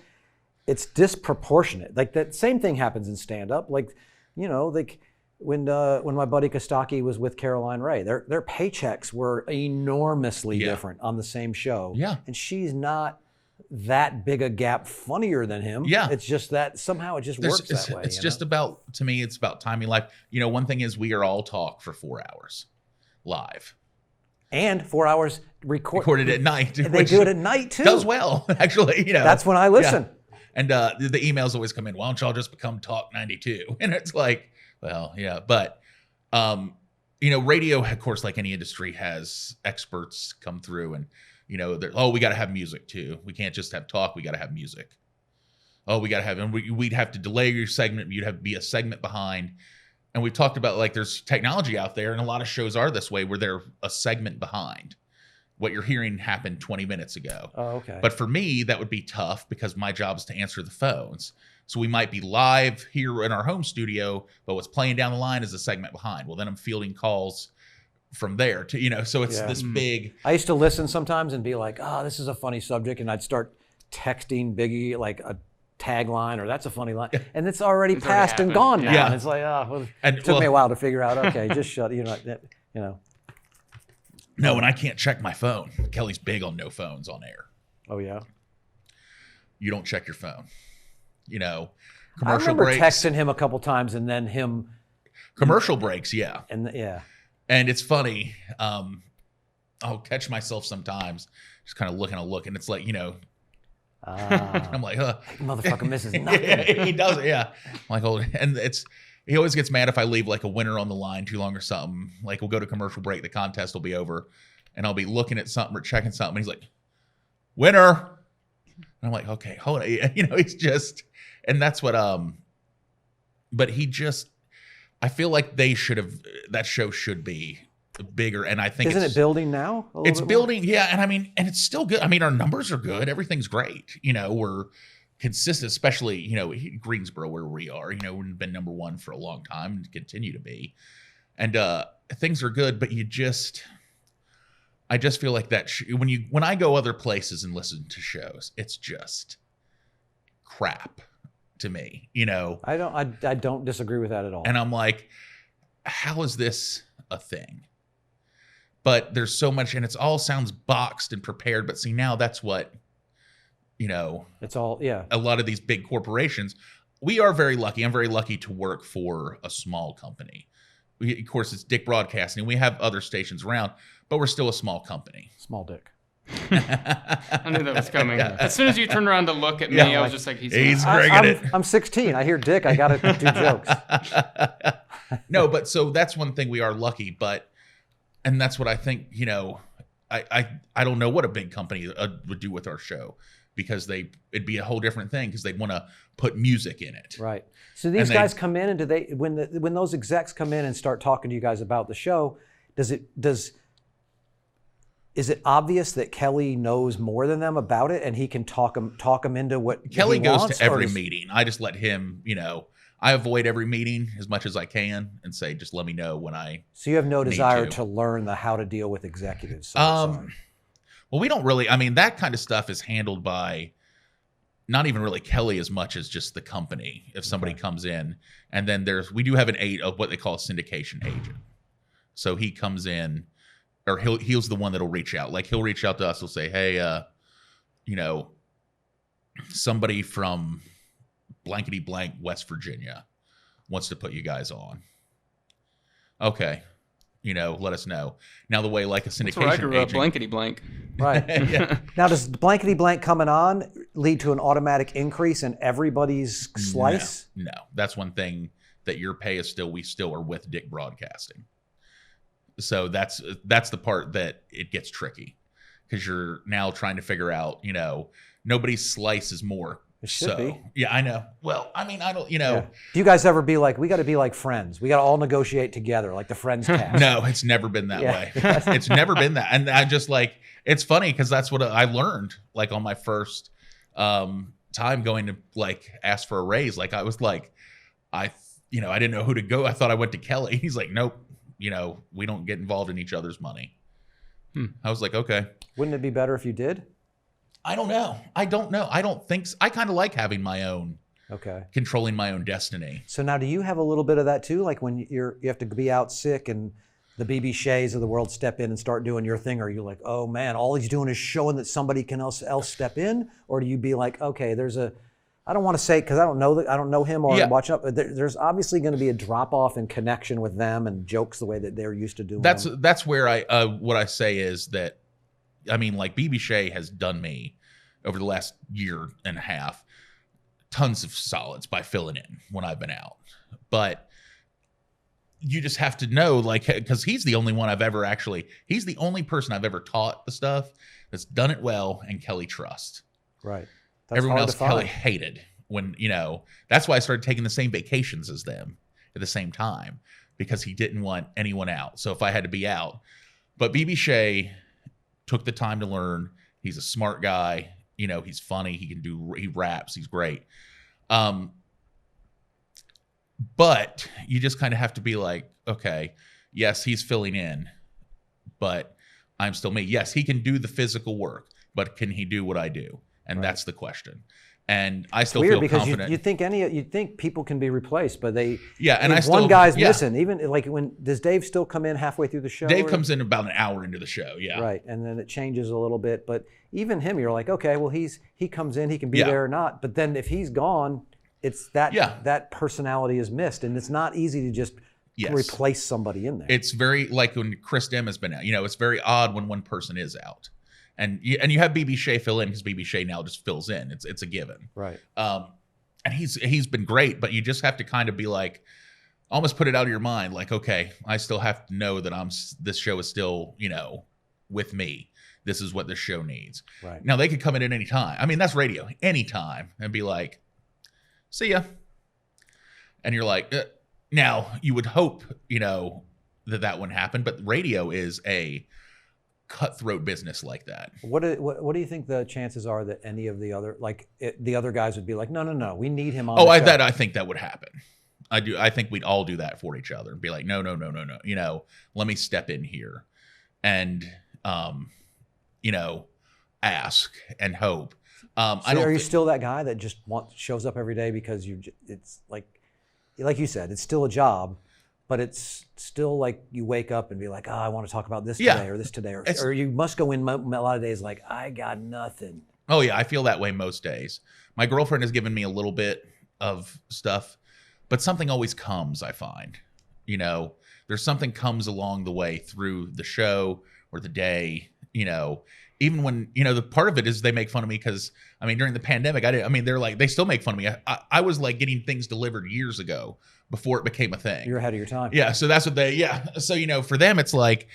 it's disproportionate. Like that same thing happens in stand-up. Like, you know, like when my buddy Kostaki was with Caroline Ray, their paychecks were enormously different on the same show. Yeah. And she's not that big a gap funnier than him. Yeah. It's just that somehow it just works that way. It's just about, to me, it's about timing life. You know, one thing is we are all talk for 4 hours live. And 4 hours recorded at night. And they do it at night too. Does well, actually. You know, that's when I listen. Yeah. And the emails always come in, why don't y'all just become Talk 92? And it's like, well, yeah. But, you know, radio, of course, like any industry, has experts come through and, you know, we got to have music too. We can't just have talk. We got to have music. Oh, we got to have, and we'd have to delay your segment. You'd have to be a segment behind. And we've talked about like there's technology out there, and a lot of shows are this way where they're a segment behind. What you're hearing happened 20 minutes ago. Oh, okay. But for me, that would be tough because my job is to answer the phones. So we might be live here in our home studio, but what's playing down the line is a segment behind. Well, then I'm fielding calls from there to, you know, so it's this big. I used to listen sometimes and be like, oh, this is a funny subject. And I'd start texting Biggie like a tagline or that's a funny line. And it's already passed and gone now. Yeah. And it's like, well, it took me a while to figure out, okay, just shut, you know. No, and I can't check my phone. Kelly's big on no phones on air. Oh, yeah? You don't check your phone. You know, commercial breaks. I remember texting him a couple times and then him. Commercial breaks, yeah. And it's funny. I'll catch myself sometimes just kind of looking, and it's like, you know, I'm like, motherfucker misses nothing. Yeah, he does it. Yeah. I'm like, oh, and he always gets mad if I leave like a winner on the line too long or something. Like we'll go to commercial break, the contest will be over, and I'll be looking at something or checking something. And he's like, winner. And I'm like, okay, hold on. He's just, and that's what, but he just, I feel like that show should be bigger. And I think isn't it building now? It's building. Yeah. And I mean, and it's still good. I mean, our numbers are good. Everything's great. We're consistent, especially, Greensboro where we are, we've been number one for a long time and continue to be. And things are good, but I just feel like that when I go other places and listen to shows, it's just crap to me, I don't disagree with that at all. And I'm like, how is this a thing? But there's so much, and it all sounds boxed and prepared. But see, now that's what, it's all, yeah. A lot of these big corporations, we are very lucky. I'm very lucky to work for a small company. Of course, it's Dick Broadcasting. We have other stations around, but we're still a small company. Small Dick. I knew that was coming. Yeah. As soon as you turned around to look at me, I was just like, he's bringing it. I'm 16. I hear Dick. I got to do jokes. No, but so that's one thing we are lucky, and that's what I think, I don't know what a big company would do with our show, because it'd be a whole different thing, because they'd want to put music in it. Right. So these guys come in, and when those execs come in and start talking to you guys about the show, is it obvious that Kelly knows more than them about it, and he can talk them into what Kelly he goes wants, to every meeting? I just let him, I avoid every meeting as much as I can and say, just let me know when I. So you have no desire to learn how to deal with executives. Well, we don't really. I mean, that kind of stuff is handled by not even really Kelly as much as just the company. If somebody comes in, and then we do have of what they call a syndication agent. So he comes in, or he's the one that'll reach out. Like he'll reach out to us. He'll say, hey, somebody from blankety blank West Virginia wants to put you guys on. Okay. Let us know. Now the way like a syndication That's where I grew agent, up, blankety blank. Right. Yeah. Now does blankety blank coming on lead to an automatic increase in everybody's slice? No. That's one thing, that your pay is we still are with Dick Broadcasting. So that's the part that it gets tricky, because you're now trying to figure out, nobody's slice is more. It should be. Yeah, I know. Well, I mean, I don't, Yeah. Do you guys ever be like, we got to be like friends? We got to all negotiate together, like the Friends cast? No, it's never been that way. It's never been that. And I just it's funny, because that's what I learned, like on my first time going to ask for a raise. Like I was like, I didn't know who to go. I thought I went to Kelly. He's like, nope, we don't get involved in each other's money. I was like, okay. Wouldn't it be better if you did? I don't know. I don't think so. I kind of like having my own, controlling my own destiny. So now do you have a little bit of that too? Like when you have to be out sick and the BB Shays of the world step in and start doing your thing? Or are you like, oh man, all he's doing is showing that somebody can else step in? Or do you be like, okay, I don't want to say, because I don't know him or watch up. There's obviously going to be a drop off in connection with them and jokes the way that they're used to doing. That's where what I say is that, I mean, like BB Shay has done me over the last year and a half tons of solids by filling in when I've been out. But you just have to know, because he's the only one he's the only person I've ever taught the stuff that's done it well, and Kelly trusts. Right. That's everyone else Kelly hated when, that's why I started taking the same vacations as them at the same time, because he didn't want anyone out. So if I had to be out, but BB Shay took the time to learn. He's a smart guy. He's funny. He raps. He's great. But you just kind of have to be like, okay, yes, he's filling in, but I'm still me. Yes, he can do the physical work, but can he do what I do? And that's the question. And I still feel confident. You think people can be replaced, but they. Yeah, and one guy's missing. Even does Dave still come in halfway through the show? Dave comes in about an hour into the show. Yeah. Right, and then it changes a little bit. But even him, you're like, okay, well, he comes in, he can be there or not. But then if he's gone, it's that personality is missed, and it's not easy to just replace somebody in there. It's very like when Chris Dim has been out. It's very odd when one person is out. And you have BB Shea fill in because BB Shea now just fills in. It's a given. Right. And he's been great, but you just have to kind of be like, almost put it out of your mind. Like, okay, I still have to know that this show is still, with me. This is what this show needs. Right. Now they could come in at any time. I mean, that's radio, anytime, and be like, see ya. And you're like, now you would hope, that wouldn't happen, but radio is a cutthroat business like that. What do you think the chances are that any of the other, the other guys would be like, no, we need him on the show. I think that would happen. I do. I think we'd all do that for each other and be like, no. Let me step in here and, ask and hope. Are you still that guy that just shows up every day because it's like you said, it's still a job, but it's still like you wake up and be like, I want to talk about this today or this today. Or you must go in a lot of days like, I got nothing. Oh, yeah. I feel that way most days. My girlfriend has given me a little bit of stuff, but something always comes, I find. There's something comes along the way through the show or the day, even when, the part of it is they make fun of me because, during the pandemic, they still make fun of me. I was like getting things delivered years ago before it became a thing. You're ahead of your time. Yeah. So that's what So, for them, it's like,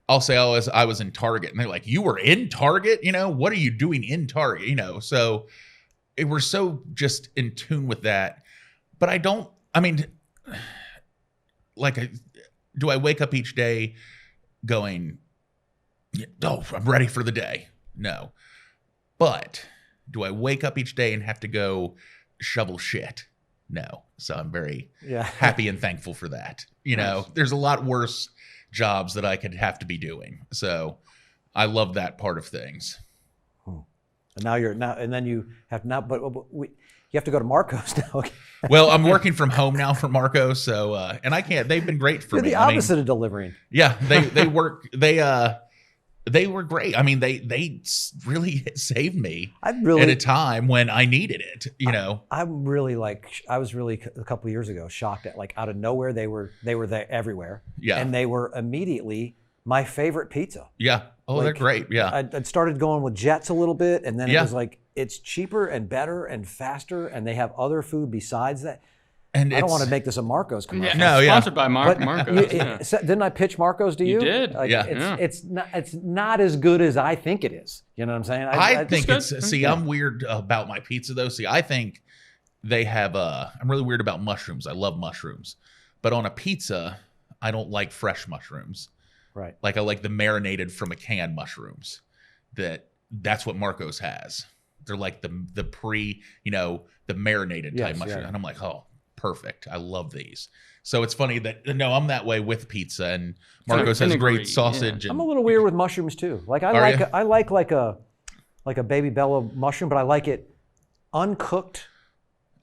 I'll say, I was in Target. And they're like, you were in Target? What are you doing in Target? So we're so just in tune with that. But do I wake up each day going, I'm ready for the day? No. But do I wake up each day and have to go shovel shit? No. So I'm very happy and thankful for that. There's a lot worse jobs that I could have to be doing. So I love that part of things. And then you have you have to go to Marco's now. Well, I'm working from home now for Marco's, so and I can't. They've been great for me. You're the opposite of delivering. Yeah, they work. They were great. They really saved me at a time when I needed it. I was really a couple of years ago shocked at out of nowhere they were there everywhere. Yeah, and they were immediately my favorite pizza. Yeah. Oh, they're great. Yeah. I'd started going with Jets a little bit, and then it was like, it's cheaper and better and faster, and they have other food besides that. And I don't want to make this a Marco's commercial. Yeah, no, sponsored by Marco's. Didn't I pitch Marco's to you? You did. It's not as good as I think it is. You know what I'm saying? I think it's. See, I'm weird about my pizza though. See, I think they have. I'm really weird about mushrooms. I love mushrooms, but on a pizza, I don't like fresh mushrooms. Right. Like I like the marinated from a can mushrooms. That's what Marco's has. They're like the pre, the marinated type mushroom. Yeah. And I'm like, oh, perfect. I love these. So it's funny that I'm that way with pizza, and Marco's has great sausage. Yeah. I'm a little weird with mushrooms too. Like I like a baby Bella mushroom, but I like it uncooked.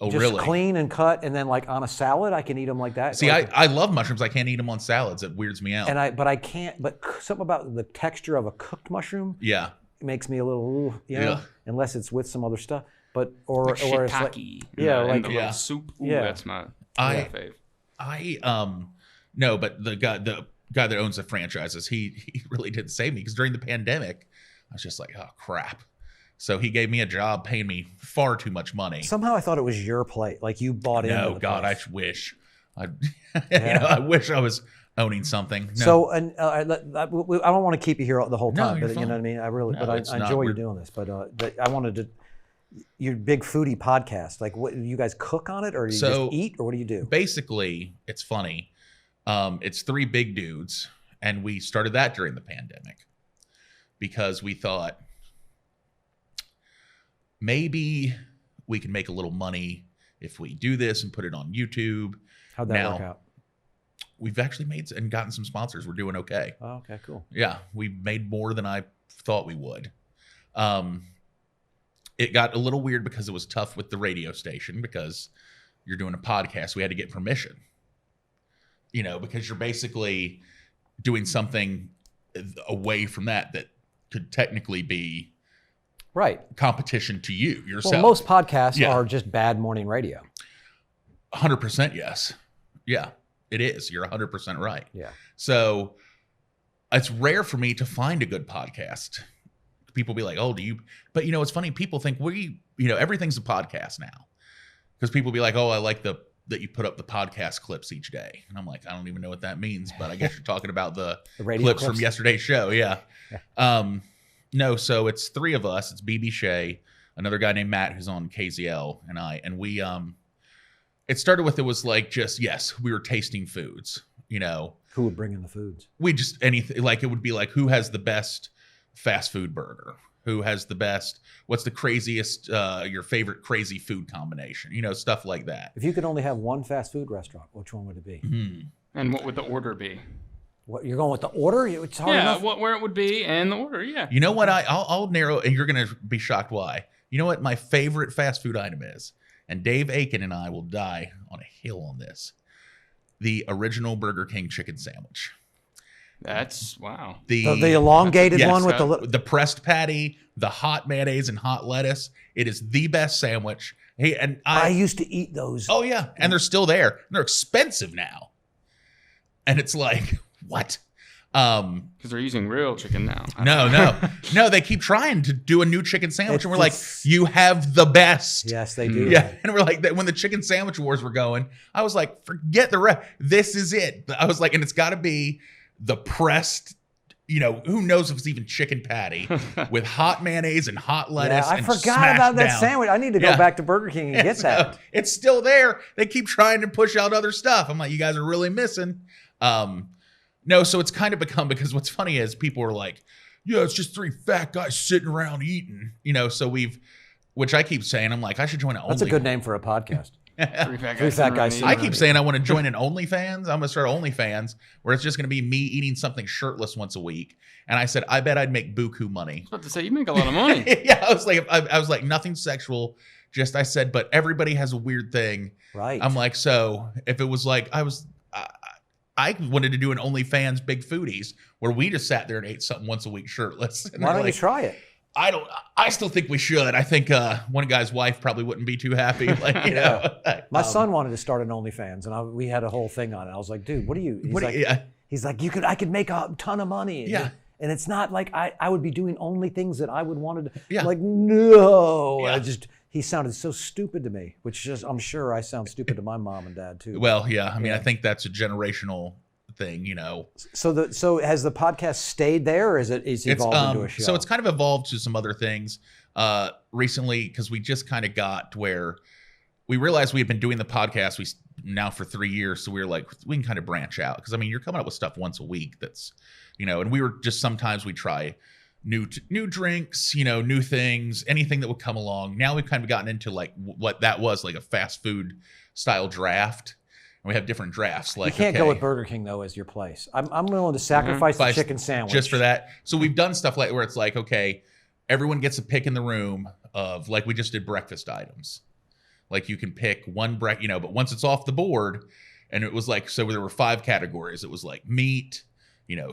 Oh, just really? Clean and cut, and then on a salad, I can eat them like that. See, I love mushrooms. I can't eat them on salads. It weirds me out. But I can't. But something about the texture of a cooked mushroom, makes me a little, unless it's with some other stuff. But or it's like, like the little soup. Ooh, that's my fave. No, but the guy that owns the franchises, he really did save me because during the pandemic, I was just like, oh crap. So he gave me a job paying me far too much money. Somehow I thought it was your plate. Like you bought into the place. No, God, I wish. I wish I was owning something. No. So, and I don't want to keep you here the whole time, but you know what I mean? I enjoy you doing this. But I wanted to, your big foodie podcast, like what, you guys cook on it or do you just eat or what do you do? Basically, it's funny. It's three big dudes, and we started that during the pandemic because we thought, maybe we can make a little money if we do this and put it on YouTube. How'd that work out? We've actually made and gotten some sponsors. We're doing okay. Oh, okay, cool. Yeah, we made more than I thought we would. It got a little weird because it was tough with the radio station because you're doing a podcast. We had to get permission, because you're basically doing something away from that could technically be competition to you yourself. Well, most podcasts are just bad morning radio. 100% yes. Yeah, it is. You're 100% right. Yeah. So it's rare for me to find a good podcast people be like, oh, do you? But it's funny. People think everything's a podcast now, because people be like, oh, I like that you put up the podcast clips each day, and I'm like, I don't even know what that means, but I guess you're talking about the clips from yesterday's show. Yeah. No, so it's 3 of us. It's BB Shea, another guy named Matt who's on KZL, and I, and we it started with, it was like, just, yes, we were tasting foods, Who would bring in the foods? We just, anything, like, it would be like, who has the best fast food burger? Who has the best, what's the craziest, your favorite crazy food combination? Stuff like that. If you could only have one fast food restaurant, which one would it be? Mm-hmm. And what would the order be? What, you're going with the order? It's hard enough. Where it would be and the order, yeah. You know what? I'll narrow, and you're going to be shocked why. You know what my favorite fast food item is? And Dave Aiken and I will die on a hill on this. The original Burger King chicken sandwich. That's, wow. The elongated one with the pressed patty, the hot mayonnaise and hot lettuce. It is the best sandwich. Hey, and I used to eat those. Oh yeah, and they're still there. They're expensive now. And it's like, what? Because they're using real chicken now. No. They keep trying to do a new chicken sandwich, and we're like, you have the best. Yes, they do. Yeah, and we're like, when the chicken sandwich wars were going, I was like, forget the rest. This is it. I was like, and it's got to be the pressed, who knows if it's even chicken patty with hot mayonnaise and hot lettuce. Yeah, I forgot about that sandwich. I need to go back to Burger King and get that. It's still there. They keep trying to push out other stuff. I'm like, you guys are really missing. No, so it's kind of become, because what's funny is people are like, yeah, it's just 3 fat guys sitting around eating, so which I keep saying, I'm like, I should join an OnlyFans. That's a good name for a podcast. 3 fat guys. I keep saying I want to join an OnlyFans. I'm going to start OnlyFans where it's just going to be me eating something shirtless once a week. And I said, I bet I'd make buku money. I was about to say, you make a lot of money. Yeah, I was like, nothing sexual. Just, I said, but everybody has a weird thing. Right. I'm like, so if it was like, I wanted to do an OnlyFans Big Foodies where we just sat there and ate something once a week shirtless. And why don't you try it? I still think we should. I think one guy's wife probably wouldn't be too happy. Like, My son wanted to start an OnlyFans, and we had a whole thing on it. I was like, dude, what are you? He's like, I could make a ton of money. Yeah. And it's not like I would be doing only things that I would want to do. Yeah. I'm like, no. Yeah. He sounded so stupid to me, which just, I'm sure I sound stupid to my mom and dad too. Well, yeah. I mean, I think that's a generational thing, So has the podcast stayed there, or is it evolved into a show? So it's kind of evolved to some other things recently, because we just kind of got where we realized we had been doing the podcast now for 3 years. So we were like, we can kind of branch out, because I mean, you're coming up with stuff once a week. That's, and we were just, sometimes we try new drinks, new things, anything that would come along. Now we've kind of gotten into like what that was, like a fast food style draft. And we have different drafts. Like, you can't go with Burger King though as your place. I'm willing to sacrifice the chicken sandwich just for that. So we've done stuff like where it's like, okay, everyone gets a pick in the room of, like, we just did breakfast items. Like, you can pick one but once it's off the board, and it was like, so there were 5 categories. It was like meat,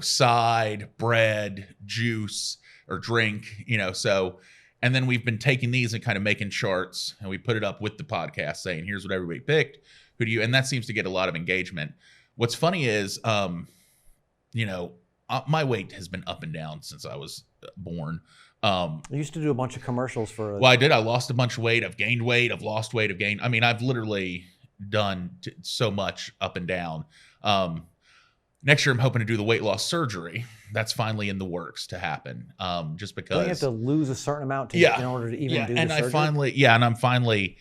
side, bread, juice, or drink, so, and then we've been taking these and kind of making charts, and we put it up with the podcast saying, here's what everybody picked. Who do you, and that seems to get a lot of engagement. What's funny is, my weight has been up and down since I was born. I used to do a bunch of commercials for. Well, I did. I lost a bunch of weight. I've gained weight. I've lost weight. I've gained. I mean, I've literally done so much up and down. Next year, I'm hoping to do the weight loss surgery. That's finally in the works to happen. Just because. Don't you have to lose a certain amount in order to even do the surgery? I'm finally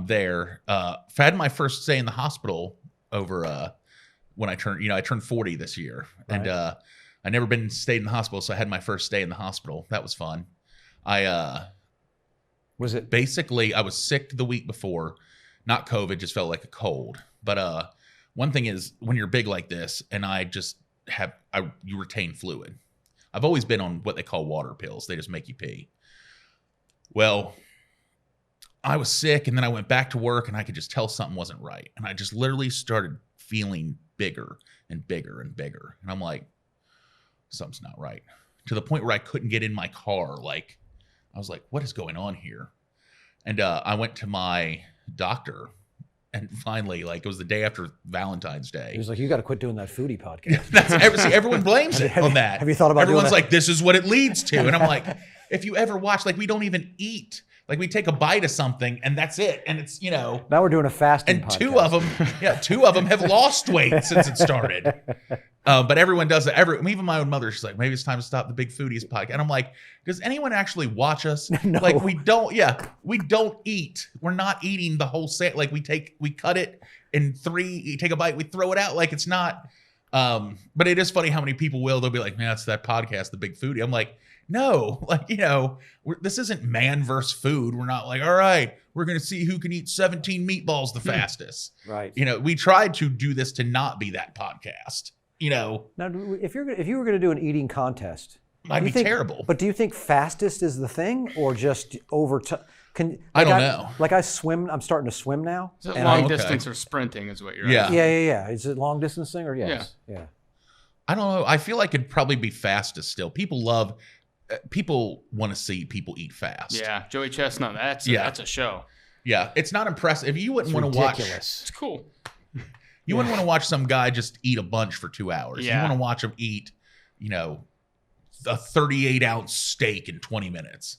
there. I had my first stay in the hospital over when I turned 40 this year. Right. And I never been stayed in the hospital, so I had my first stay in the hospital. That was fun. Was it basically, I was sick the week before, not COVID, just felt like a cold. But one thing is, when you're big like this, and you retain fluid. I've always been on what they call water pills. They just make you pee. Well, I was sick, and then I went back to work, and I could just tell something wasn't right. And I just literally started feeling bigger and bigger and bigger. And I'm like, something's not right. To the point where I couldn't get in my car. Like, I was like, what is going on here? And I went to my doctor And finally, like, it was the day after Valentine's Day. He was like, you got to quit doing that foodie podcast. Everyone blames it on that. Have you thought about Everyone's doing that? like, this is what it leads to. And I'm like, if you ever watch, like, we don't even eat. Like, we take a bite of something and that's it. And it's, Now we're doing a fasting podcast. two of them have lost weight since it started. But everyone does it. Even my own mother, she's like, maybe it's time to stop the Big Foodies podcast. And I'm like, does anyone actually watch us? No. Like, we don't eat. We're not eating the whole set. Like, we cut it in 3, you take a bite, we throw it out. Like, it's not, but it is funny how many people they'll be like, man, that's that podcast, The Big Foodie. I'm like, no, like, this isn't man versus food. We're not like, all right, we're going to see who can eat 17 meatballs the fastest. Right. We tried to do this to not be that podcast. Now, if you were going to do an eating contest, I'd be terrible. But do you think fastest is the thing, or just over time? I don't know. Like, I swim. I'm starting to swim now. Is it long distance or sprinting? Is what you're asking? Yeah. Is it long distance thing or yes? Yeah. I don't know. I feel like it'd probably be fastest still. People want to see people eat fast. Yeah, Joey Chestnut. That's a show. Yeah, it's not impressive. You wouldn't want to watch. It's cool. You wouldn't want to watch some guy just eat a bunch for 2 hours. Yeah. You want to watch him eat, a 38-ounce steak in 20 minutes.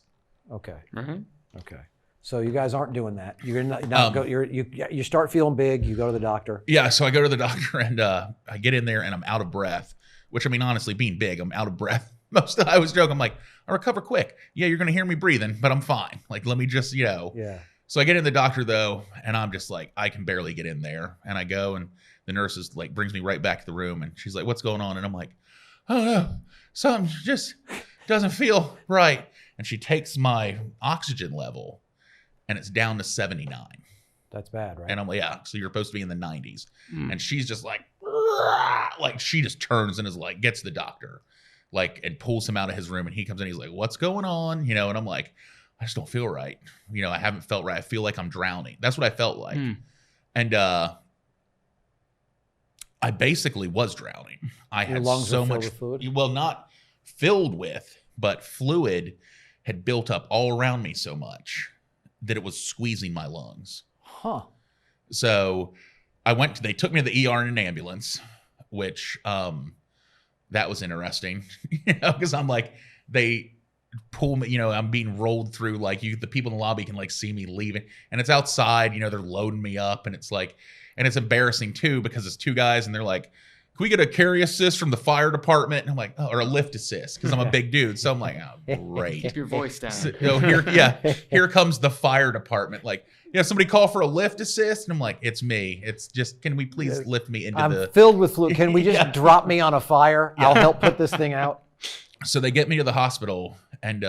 Okay. Mm-hmm. Okay. So you guys aren't doing that. You're not you start feeling big. You go to the doctor. Yeah. So I go to the doctor and I get in there and I'm out of breath. Which, I mean, honestly, being big, I'm out of breath. I was joking. I'm like, I recover quick. Yeah, you're gonna hear me breathing, but I'm fine. Like, let me just, Yeah. So I get in the doctor though, and I'm just like, I can barely get in there. And I go, and the nurse is like, brings me right back to the room, and she's like, "What's going on?" And I'm like, "Oh no, something just doesn't feel right." And she takes my oxygen level, and it's down to 79. That's bad, right? And I'm like, yeah. So you're supposed to be in the 90s, and she's just like she just turns and is like, gets the doctor, like, and pulls him out of his room, and he comes in. He's like, "What's going on?" And I'm like, I just don't feel right. I haven't felt right. I feel like I'm drowning. That's what I felt like. And I basically was drowning. I had so much fluid. Well, not filled with, but fluid had built up all around me so much that it was squeezing my lungs. Huh. So they took me to the ER in an ambulance, which that was interesting, because I'm like, they pull me, I'm being rolled through, like, the people in the lobby can like see me leaving, and it's outside, they're loading me up, and it's like, and it's embarrassing too, because it's 2 guys and they're like, "Can we get a carry assist from the fire department?" And I'm like, "Oh," or a lift assist, because I'm a big dude. So I'm like, "Oh, great." Keep your voice down. So, here comes the fire department. Like, somebody call for a lift assist, and I'm like, "It's me. It's just, can we please lift me into I'm filled with fluid. Can we just drop me on a fire? I'll help put this thing out. So they get me to the hospital and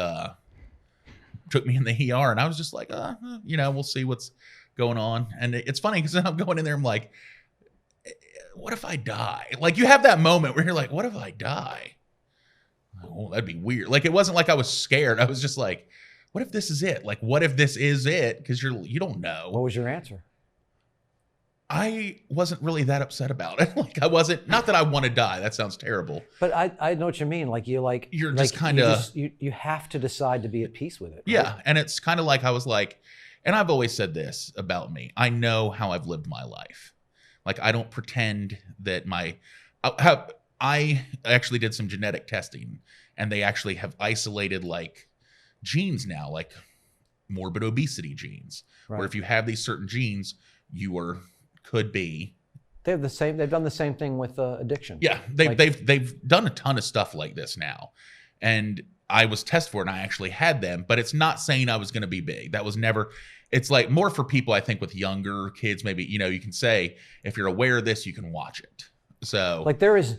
took me in the ER, and I was just like, we'll see what's going on. And it's funny because I'm going in there, I'm like, what if I die? Like, you have that moment where you're like, what if I die? Oh, that'd be weird. Like, it wasn't like I was scared. I was just like, what if this is it? Like, what if this is it? Because you don't know. What was your answer? I wasn't really that upset about it. Like, I wasn't, not that I want to die. That sounds terrible. But I know what you mean. Like, you're just kind of, you have to decide to be at peace with it. Right? Yeah. And it's kind of like, I was like, and I've always said this about me. I know how I've lived my life. Like, I don't pretend that I actually did some genetic testing, and they actually have isolated like genes now, like morbid obesity genes, right, where if you have these certain genes, could be. They've done the same thing with addiction. Yeah, they've done a ton of stuff like this now, and I was tested for it, and I actually had them, but it's not saying I was going to be big. That was never. It's like more for people, I think, with younger kids. Maybe you can say, if you're aware of this, you can watch it. So like there's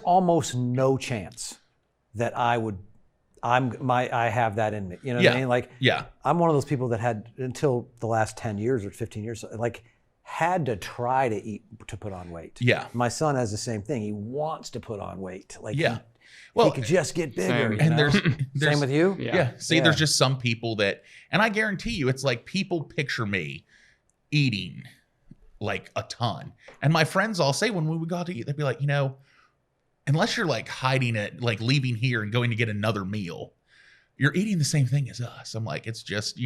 almost no chance that I have that in me. You know what I mean? Like, yeah, I'm one of those people that had, until the last 10 years or 15 years, like, had to try to put on weight. Yeah. My son has the same thing. He wants to put on weight. Like, yeah. He could just get bigger. And there's same with you? Yeah. See, there's just some people that, and I guarantee you, it's like people picture me eating like a ton. And my friends all say when we would go out to eat, they'd be like, unless you're like hiding it, like leaving here and going to get another meal, you're eating the same thing as us. I'm like, it's just,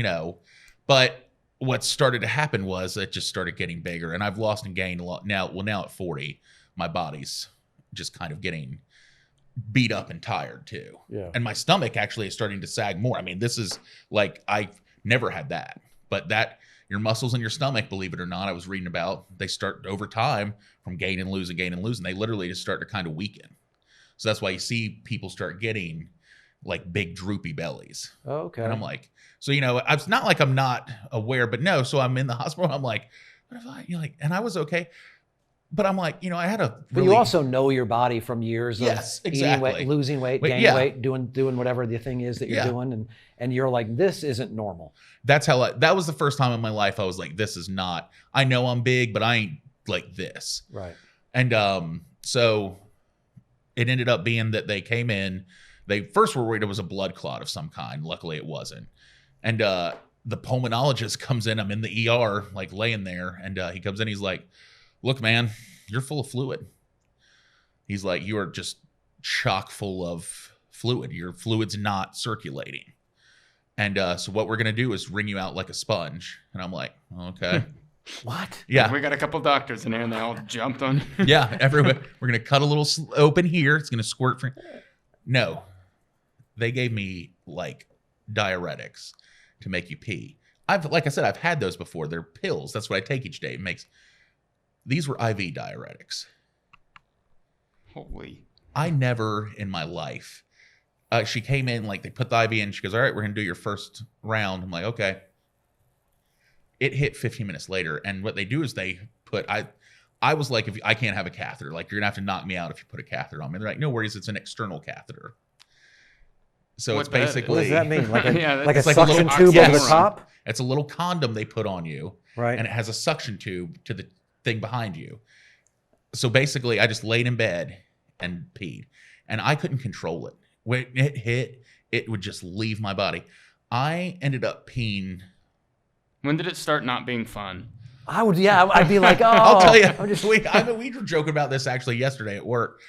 but what started to happen was it just started getting bigger, and I've lost and gained a lot now. Well, now at 40, my body's just kind of getting beat up and tired too. Yeah. And my stomach actually is starting to sag more. I mean, this is like, I've never had that, but that your muscles in your stomach, believe it or not, I was reading about, they start over time from gain and lose and gain and lose. And they literally just start to kind of weaken. So that's why you see people start getting like big droopy bellies. Oh, okay. And I'm like, so, you know, it's not like I'm not aware, but no. So I'm in the hospital. I'm like, what if I, you know, like, and I was okay. But I'm like, you know, I had a But you also know your body from years of exactly. eating weight, losing weight, gaining weight, doing whatever the thing is that you're doing. And you're like, this isn't normal. That's how that was the first time in my life I was like, this is not, I know I'm big, but I ain't like this. Right. And so it ended up being that they came in, they first were worried it was a blood clot of some kind. Luckily it wasn't. And the pulmonologist comes in, I'm in the ER, like laying there. And he comes in, he's like, look, man, you're full of fluid. He's like, you are just chock full of fluid. Your fluid's not circulating. And so what we're going to do is wring you out like a sponge. And I'm like, okay. What? Yeah. We got a couple doctors in here and they all jumped on. Yeah. Everywhere. We're going to cut a little open here. It's going to squirt. No. They gave me like diuretics to make you pee. Like I said, I've had those before. They're pills. That's what I take each day. It makes. These were IV diuretics. Holy. I never in my life. She came in, like they put the IV in. She goes, all right, we're going to do your first round. I'm like, okay. It hit 15 minutes later. And what they do is they put, I was like, I can't have a catheter. Like, you're going to have to knock me out if you put a catheter on me. They're like, no worries. It's an external catheter. So it's basically. What does that mean? Like a, like a like suction tube over the top? It's a little condom they put on you. Right. And it has a suction tube to the thing behind you. So basically, I just laid in bed and peed. And I couldn't control it. When it hit, it would just leave my body. I ended up peeing. When did it start not being fun? I'd be like, oh. I'll tell you, we were joking about this actually yesterday at work.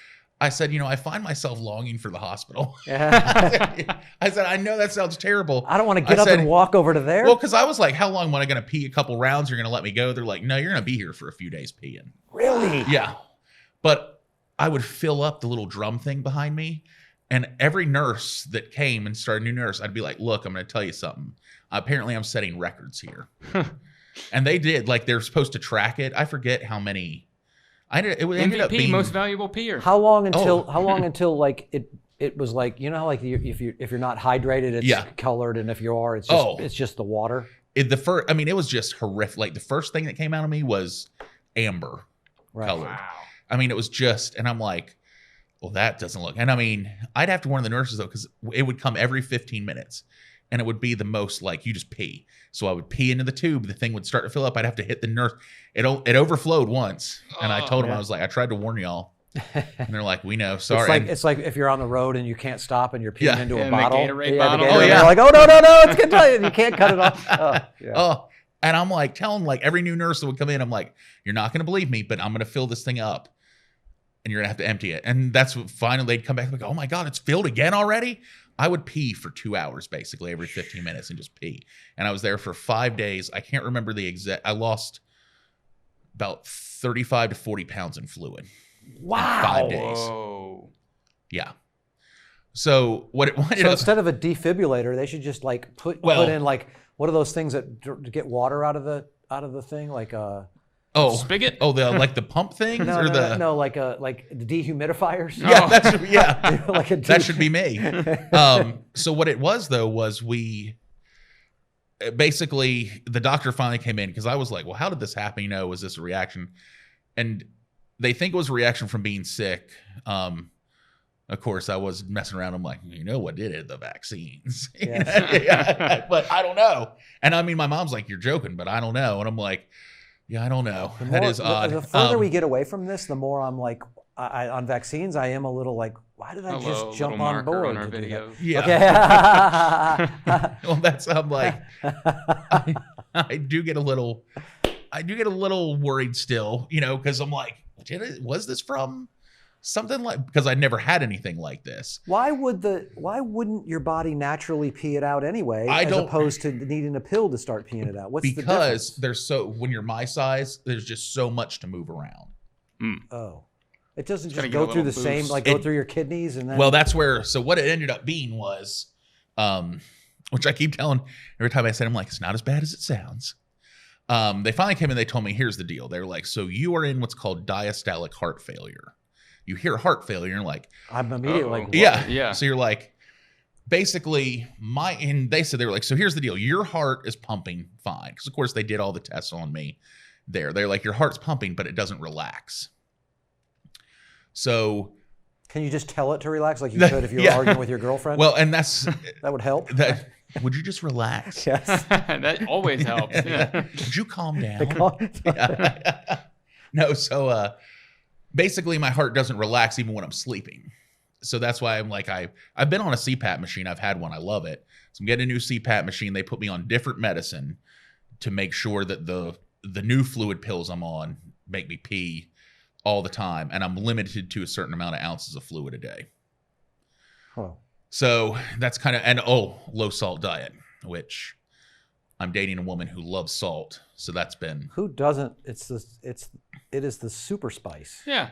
I said, you know, I find myself longing for the hospital. I said, I know that sounds terrible. I don't want to get up and walk over to there. Well, because I was like, how long am I going to pee? A couple rounds? You're going to let me go? They're like, no, you're going to be here for a few days peeing. Really? Yeah. But I would fill up the little drum thing behind me. And every nurse that came and started a new nurse, I'd be like, look, I'm going to tell you something. Apparently, I'm setting records here. And they did. Like, they're supposed to track it. I forget how many. It ended up being most valuable peer. How long until like it was like, you know how like if you're not hydrated, it's colored, and if you are, it's just the water. It was just horrific. Like the first thing that came out of me was amber colored. Wow. I mean, it was just, and I'm like, well, that doesn't look. And I mean, I'd have to warn the nurses though, because it would come every 15 minutes. And it would be the most like you just pee. So I would pee into the tube. The thing would start to fill up. I'd have to hit the nurse. It overflowed once. And I told them, I was like, I tried to warn y'all. And they're like, we know. Sorry. It's like if you're on the road and you can't stop and you're peeing into a bottle. The Gatorade bottle. They're like, oh, no, it's good to you. You can't cut it off. And I'm like telling like every new nurse that would come in, I'm like, you're not going to believe me, but I'm going to fill this thing up. And you're going to have to empty it. And that's what finally they'd come back and go, oh my God, it's filled again already? I would pee for 2 hours basically every 15 minutes and just pee. And I was there for 5 days. I can't remember the exact. I lost about 35 to 40 pounds in fluid. Wow. In 5 days. Whoa. Yeah. So what it wanted. So instead of a defibrillator, they should just like put in like what are those things that get water out of the thing, like spigot? Oh, the pump things? No, like the dehumidifiers. Yeah, that should be me. So what it was though was we basically the doctor finally came in because I was like, well, how did this happen? You know, was this a reaction? And they think it was a reaction from being sick. Of course, I was messing around. I'm like, you know what did it? The vaccines. Yeah. But I don't know. And I mean, my mom's like, you're joking, but I don't know. And I'm like, yeah, I don't know. That is odd. The further we get away from this, the more I'm like, on vaccines, I am a little like, why did I just jump on board? On our video. Yeah. Okay. Well, I'm like, I do get a little worried still, you know, because I'm like, was this from Something like, because I'd never had anything like this. Why wouldn't your body naturally pee it out anyway, as opposed to needing a pill to start peeing it out? What's the difference? Because when you're my size, there's just so much to move around. Oh. It doesn't just go through the same, like go through your kidneys and then. Well, that's where. So what it ended up being was, which I keep telling every time I said, I'm like, it's not as bad as it sounds. They finally came in. They told me, here's the deal. They're like, so you are in what's called diastolic heart failure. You hear heart failure, and you're like, I'm immediately like, what? Yeah. So you're like, basically, and they said, they were like, so here's the deal. Your heart is pumping fine. Because, of course, they did all the tests on me there. They're like, your heart's pumping, but it doesn't relax. So. Can you just tell it to relax like you could if you were arguing with your girlfriend? Well, and that would help. Would you just relax? Yes. That always helps. Yeah. Would you calm down? No, so basically my heart doesn't relax even when I'm sleeping. So that's why I'm like, I've been on a CPAP machine. I've had one. I love it. So I'm getting a new CPAP machine. They put me on different medicine to make sure that the new fluid pills I'm on make me pee all the time. And I'm limited to a certain amount of ounces of fluid a day. Huh. So that's kind of, and low salt diet, which I'm dating a woman who loves salt. So that's been. Who doesn't? It is the super spice. Yeah.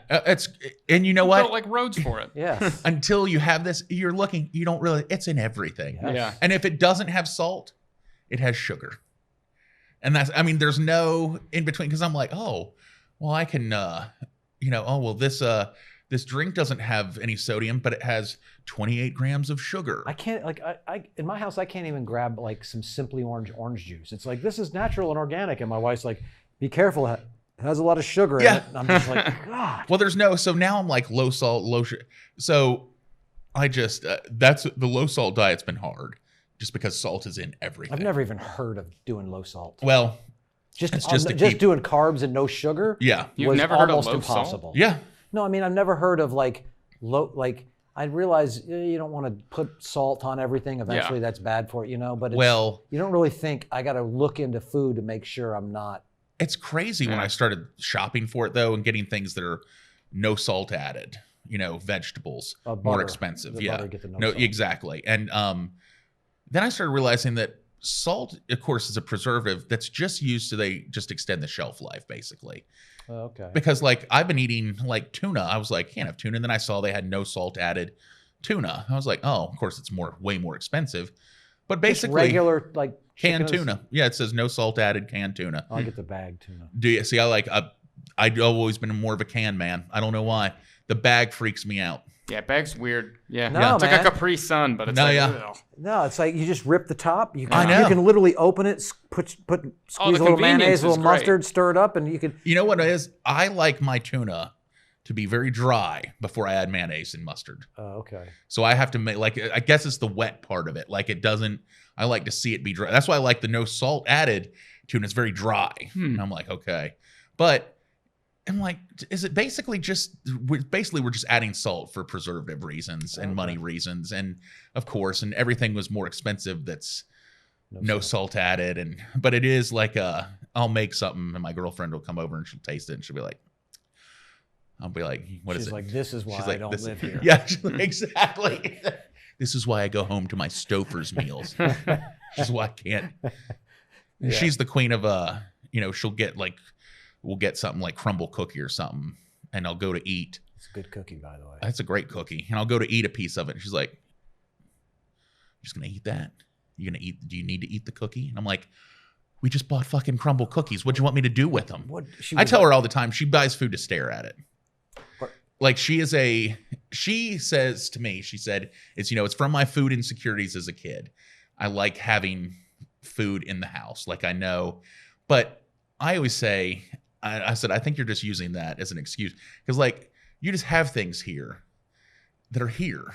And you know what? Built like roads for it. Yes. Until you have this, you don't really, it's in everything. Yes. Yeah. And if it doesn't have salt, it has sugar. And there's no in between, because I'm like, oh, well, I can, this drink doesn't have any sodium, but it has 28 grams of sugar. I can't, in my house, I can't even grab like some Simply orange juice. It's like, this is natural and organic. And my wife's like, be careful. It has a lot of sugar in it. And I'm just like, God. Well, so now I'm like low salt, low sugar. So I just, that's the low salt diet's been hard just because salt is in everything. I've never even heard of doing low salt. Well, just doing carbs and no sugar. Yeah. You've never heard of almost low impossible. salt? Yeah. No, I mean, I've never heard of I realize you don't want to put salt on everything. Eventually that's bad for it, but you don't really think I got to look into food to make sure I'm not. It's crazy when I started shopping for it though and getting things that are no salt added, vegetables, more expensive. Yeah. No, exactly. And then I started realizing that salt, of course, is a preservative that's just used so they just extend the shelf life basically. Okay. Because I've been eating tuna. I was like, can't have tuna. And then I saw they had no salt added tuna. I was like, oh, of course it's way more expensive. But basically just regular canned tuna. Yeah, it says no salt added canned tuna. I'll get the bag tuna. Do you see? I've always been more of a can man. I don't know why. The bag freaks me out. Yeah, bag's weird. Yeah. No, it's like a Capri Sun, but it's No, it's like you just rip the top. You I know. You can literally open it, squeeze a little mayonnaise, a little mustard, stir it up, and you can. You know what it is? I like my tuna to be very dry before I add mayonnaise and mustard. Oh, okay. So I have to make I guess it's the wet part of it. It doesn't. I like to see it be dry. That's why I like the no salt added tuna. It's very dry. And I'm like, okay, but. I'm like, is it basically we're just adding salt for preservative reasons and money reasons. And of course, and everything was more expensive. That's no salt added. But it is I'll make something and my girlfriend will come over and she'll taste it and she'll be like, I'll be like, what is it? She's like, this is why I don't live here. Yeah, exactly. This is why I go home to my Stouffer's meals. This is why I can't. Yeah. She's the queen of, she'll get we'll get something like crumble cookie or something, and I'll go to eat. It's a good cookie, by the way. That's a great cookie. And I'll go to eat a piece of it. And she's like, "You're just going to eat that? Do you need to eat the cookie?" And I'm like, we just bought fucking crumble cookies. What do you want me to do with them? I tell her all the time, she buys food to stare at it. What? She says to me, she said, it's from my food insecurities as a kid. I like having food in the house. I know, but I always say, I said, I think you're just using that as an excuse. Because, you just have things here that are here.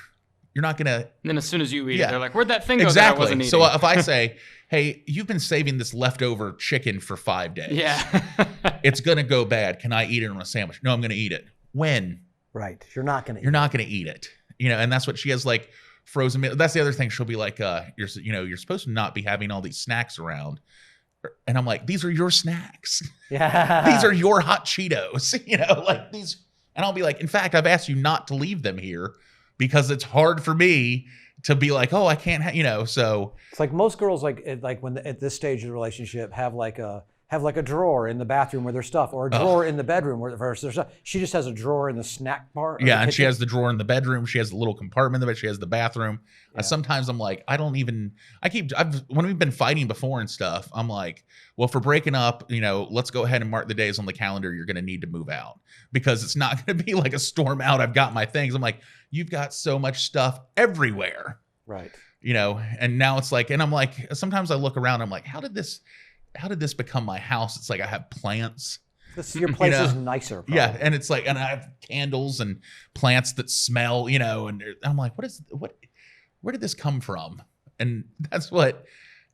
You're not going to... Then as soon as you eat it, they're like, where'd that thing go exactly. that I wasn't eating? So if I say, hey, you've been saving this leftover chicken for 5 days. Yeah. It's going to go bad. Can I eat it on a sandwich? No, I'm going to eat it. When? Right. You're not going to You're not going to eat it. And that's what she has, frozen meal. That's the other thing. She'll be like, you're supposed to not be having all these snacks around. And I'm like, these are your snacks. Yeah. These are your hot Cheetos. These And I'll be like, in fact, I've asked you not to leave them here because it's hard for me to be like, oh, I can't, so. It's like most girls, like when at this stage of the relationship, have like a drawer in the bathroom with their stuff, or a drawer in the bedroom where their stuff. She just has a drawer in the snack bar. Yeah, and she has the drawer in the bedroom. She has the little compartment of it. She has the bathroom. Yeah. Sometimes I'm like, when we've been fighting before and stuff, I'm like, well, if we're breaking up, let's go ahead and mark the days on the calendar you're going to need to move out, because it's not going to be like a storm out. I've got my things. I'm like, you've got so much stuff everywhere. Right. And now it's like, and I'm like, sometimes I look around, I'm like, how did this become my house? It's like I have plants. Your place is nicer. Probably. Yeah, and it's like, and I have candles and plants that smell, and I'm like, where did this come from? And that's what,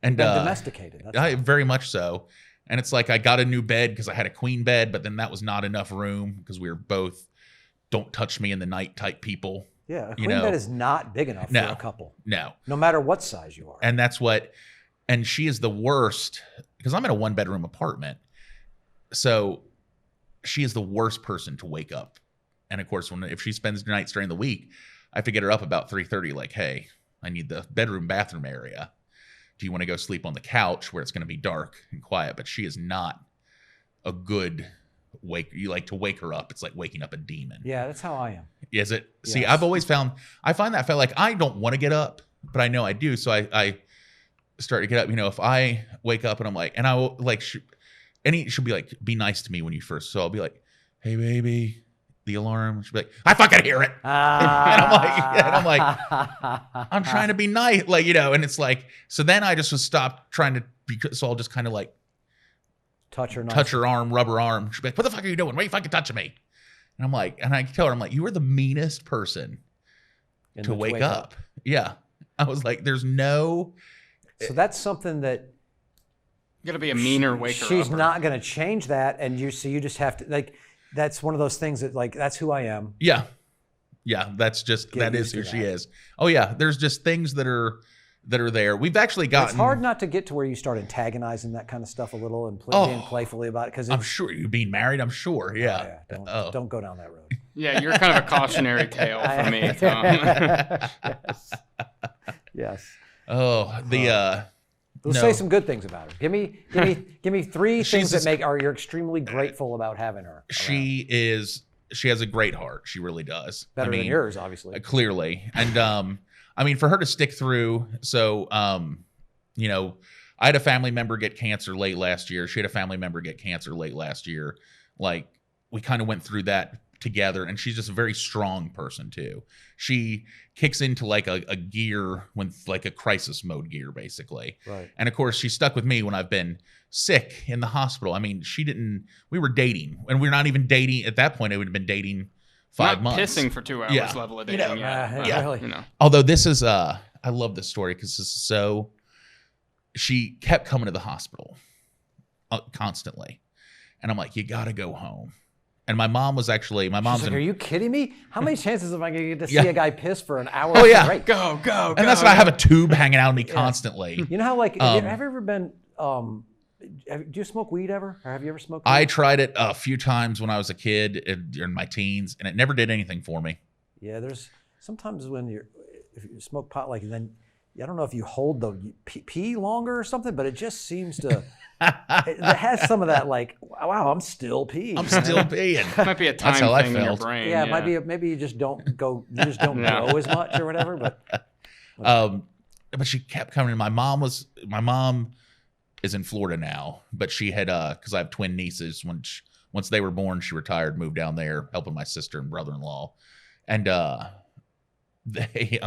and domesticated. Very much so. And it's like I got a new bed because I had a queen bed, but then that was not enough room because we were both don't touch me in the night type people. Yeah, a queen bed is not big enough for a couple. No matter what size you are. And that's what. And she is the worst because I'm in a 1-bedroom apartment. So she is the worst person to wake up. And of course, if she spends nights during the week, I have to get her up about 3:30. Like, hey, I need the bathroom area. Do you want to go sleep on the couch where it's going to be dark and quiet? But she is not a good wake. You like to wake her up. It's like waking up a demon. Yeah, that's how I am. Is it? Yes. See, I've always I find that like I don't want to get up, but I know I do. So I start to get up, if I wake up and I'm like, and I will like, she'll be like, be nice to me when you first. So I'll be like, hey baby, the alarm. She'll be like, I fucking hear it. And I'm like, I'm trying to be nice. Like, and it's like, so then I just would stop trying to be, so I'll just kind of like touch her arm, rub her arm. She'll be like, what the fuck are you doing? Why are you fucking touching me? And I'm like, and I tell her, I'm like, you are the meanest person to wake up. Yeah. I was like, there's no. So that's something that you gotta be a meaner waker. She's not gonna change that, and you just have to like. That's one of those things that like that's who I am. Yeah, that's just that is who she is. Oh yeah, there's just things that are there. We've actually gotten. It's hard not to get to where you start antagonizing that kind of stuff a little and being playfully about it because I'm sure you being married. I'm sure. Yeah. Don't go down that road. Yeah, you're kind of a cautionary tale for me, Tom. Yes. Oh, Let's say some good things about her. Give me 3 things that you're extremely grateful about having her. She has a great heart. She really does. Better than yours, obviously. Clearly. And for her to stick through. So, I had a family member get cancer late last year. She had a family member get cancer late last year. Like we kind of went through that together, and she's just a very strong person too. She kicks into like a gear when like a crisis mode gear basically. Right. And of course she stuck with me when I've been sick in the hospital. We were dating, and we're not even dating at that point. I would have been dating 5 months. Pissing for 2 hours level of dating. Really. Although this is I love this story because this is so. She kept coming to the hospital constantly, and I'm like, you got to go home. And my mom's like, are you kidding me? How many chances am I going to get to see a guy piss for an hour? Oh, yeah. Straight? Go. And that's why I have a tube hanging out of me constantly. You know how, like, have you ever been, do you smoke weed ever? Or have you ever smoked weed? I tried it a few times when I was a kid in my teens, and it never did anything for me. Yeah, there's sometimes if you smoke pot, like, then I don't know if you hold the pee longer or something, but it just seems to... it has some of that, like, wow, I'm still peeing. I'm still peeing. Might be a time thing in your brain. Yeah, it might be. Maybe you just don't go. You just don't go as much or whatever. But she kept coming. My mom is in Florida now, but she had because I have twin nieces. Once they were born, she retired, moved down there, helping my sister and brother-in-law, and they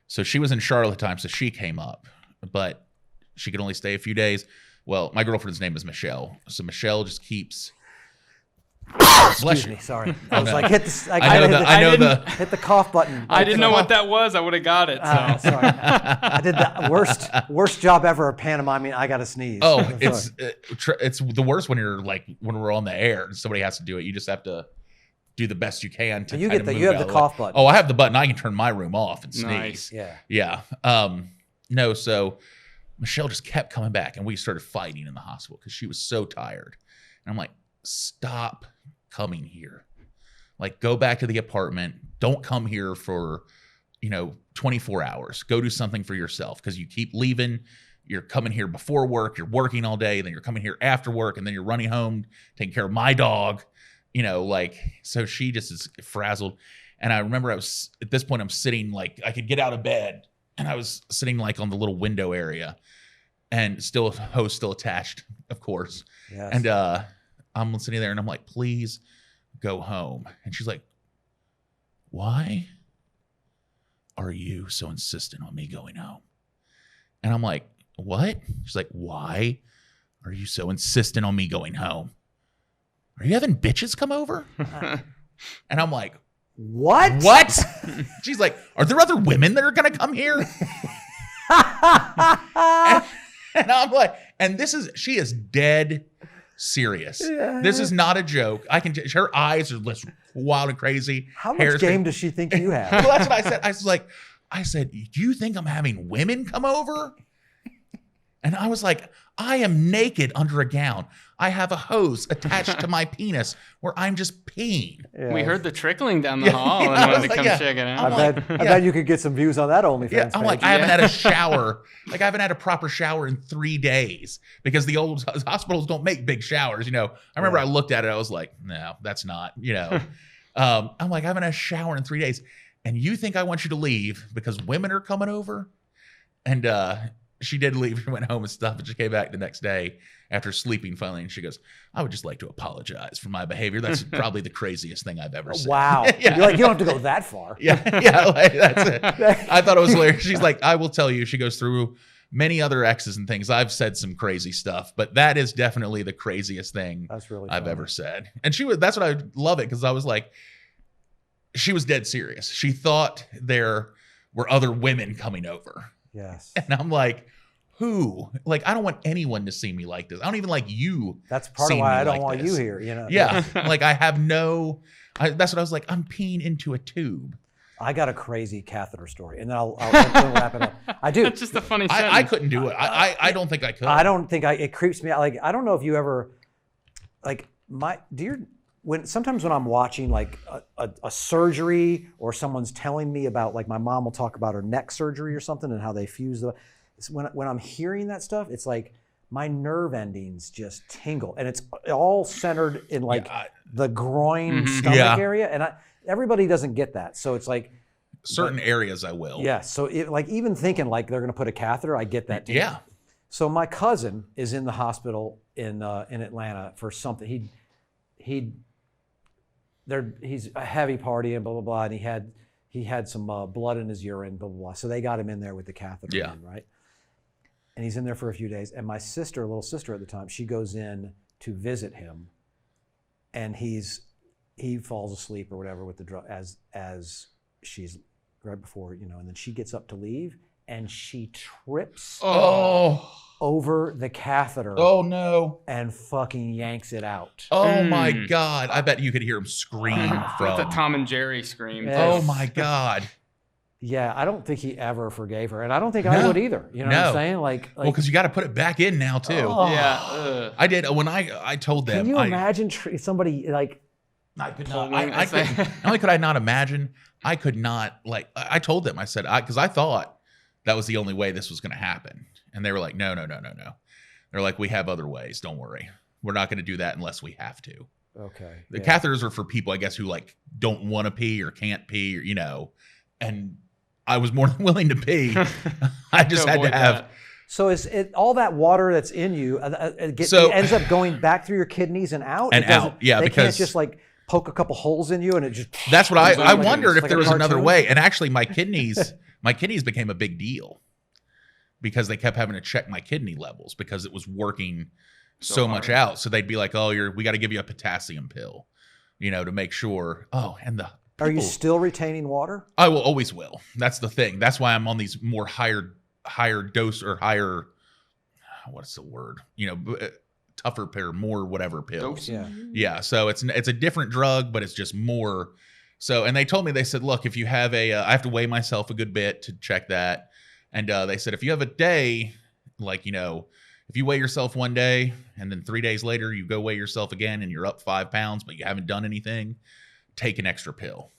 so she was in Charlotte at the time, so she came up, but she could only stay a few days. Well, my girlfriend's name is Michelle. So Michelle just keeps. Excuse me, sorry. I was like, hit the. Hit the cough button. I didn't know what that was. I would have got it. So. Sorry. I did the worst job ever of pantomiming. I got to sneeze. Oh, it's the worst when when we're on the air and somebody has to do it. You just have to do the best you can to. You have the cough button. Oh, I have the button. I can turn my room off and sneeze. Nice. Yeah. No, so. Michelle just kept coming back, and we started fighting in the hospital because she was so tired. And I'm like, stop coming here. Like, go back to the apartment. Don't come here for, 24 hours. Go do something for yourself because you keep leaving. You're coming here before work. You're working all day. Then you're coming here after work. And then you're running home, taking care of my dog. So she just is frazzled. And I remember at this point, I'm sitting like I could get out of bed. And I was sitting like on the little window area and still hose still attached, of course. Yes. And I'm sitting there and I'm like, please go home. And she's like, why are you so insistent on me going home? And I'm like, what? She's like, why are you so insistent on me going home? Are you having bitches come over? And I'm like, what? She's like, are there other women that are going to come here? and I'm like, and she is dead serious. Yeah. This is not a joke. Her eyes are just wild and crazy. How much game does she think you have? Well, that's what I said. I said, do you think I'm having women come over? And I was like, I am naked under a gown. I have a hose attached to my penis where I'm just peeing. Yeah. We heard the trickling down the hall and wanted to come check it out. I bet you could get some views on that OnlyFans page. I'm like, I haven't had a shower. Like, I haven't had a proper shower in 3 days because the old hospitals don't make big showers. I remember I looked at it. I was like, no, that's not, I'm like, I haven't had a shower in 3 days. And you think I want you to leave because women are coming over? And she did leave. She went home and stuff, and she came back the next day after sleeping finally, and she goes, I would just like to apologize for my behavior. That's probably the craziest thing I've ever said. Wow. Yeah. You're like, you don't have to go that far. Yeah, like, that's it. I thought it was hilarious. She's like, I will tell you, she goes through many other exes and things. I've said some crazy stuff, but that is definitely the craziest thing I've ever said. And that's what I love it, because I was like, she was dead serious. She thought there were other women coming over. Yes. And I'm like, who? Like, I don't want anyone to see me like this. I don't even like you. That's part of why I don't want you here, Yeah. Like, I have that's what I was like, I'm peeing into a tube. I got a crazy catheter story, and then I'll wrap it up. I do. That's just a funny sentence. I couldn't do it. I don't think I could. I don't think it creeps me out. Like, I don't know if you ever, like, sometimes when I'm watching like a surgery, or someone's telling me about, like, my mom will talk about her neck surgery or something and how they fuse when I'm hearing that stuff, it's like my nerve endings just tingle, and it's all centered in like the groin stomach area, and everybody doesn't get that. So it's like certain areas I will. Yeah. So like, even thinking like they're going to put a catheter, I get that too. Yeah. So my cousin is in the hospital in Atlanta for something. He's a heavy party and blah blah blah, and he had some blood in his urine, blah blah blah. So they got him in there with the catheter in, right? And he's in there for a few days. And my little sister at the time, she goes in to visit him, and he falls asleep or whatever with the drug as she's right before, and then she gets up to leave, and she trips over the catheter. Oh no. And fucking yanks it out. Oh my God. I bet you could hear him scream from the Tom and Jerry scream. Yes. Oh my God. Yeah, I don't think he ever forgave her, and I don't think I would either. You know what I'm saying? Like well, because you got to put it back in now too. Oh. Yeah. I did when I told them. Can you imagine somebody like? I could not. Not only could I not imagine, I could not, like, I told them, I said, because I thought that was the only way this was going to happen. And they were like, no. They're like, we have other ways. Don't worry. We're not going to do that unless we have to. Okay. The catheters are for people, I guess, who like don't want to pee or can't pee, or, and I was more than willing to pee. I just had to have. That. So is it all that water that's in you it ends up going back through your kidneys and out? Yeah, they because can't just like poke a couple holes in you and it just. That's what I wondered if there was another way. And actually, my kidneys became a big deal because they kept having to check my kidney levels because it was working so much out. So they'd be like, "Oh, we got to give you a potassium pill, to make sure." Oh, and the. Are you still retaining water? I always will. That's the thing. That's why I'm on these more higher dose or higher. What's the word? Tougher pill, more whatever pills. Yeah. So it's a different drug, but it's just more. So, and they told me, they said, look, if you have I have to weigh myself a good bit to check that. And they said, if you have a day, like, if you weigh yourself one day and then 3 days later you go weigh yourself again and you're up 5 pounds, but you haven't done anything, take an extra pill.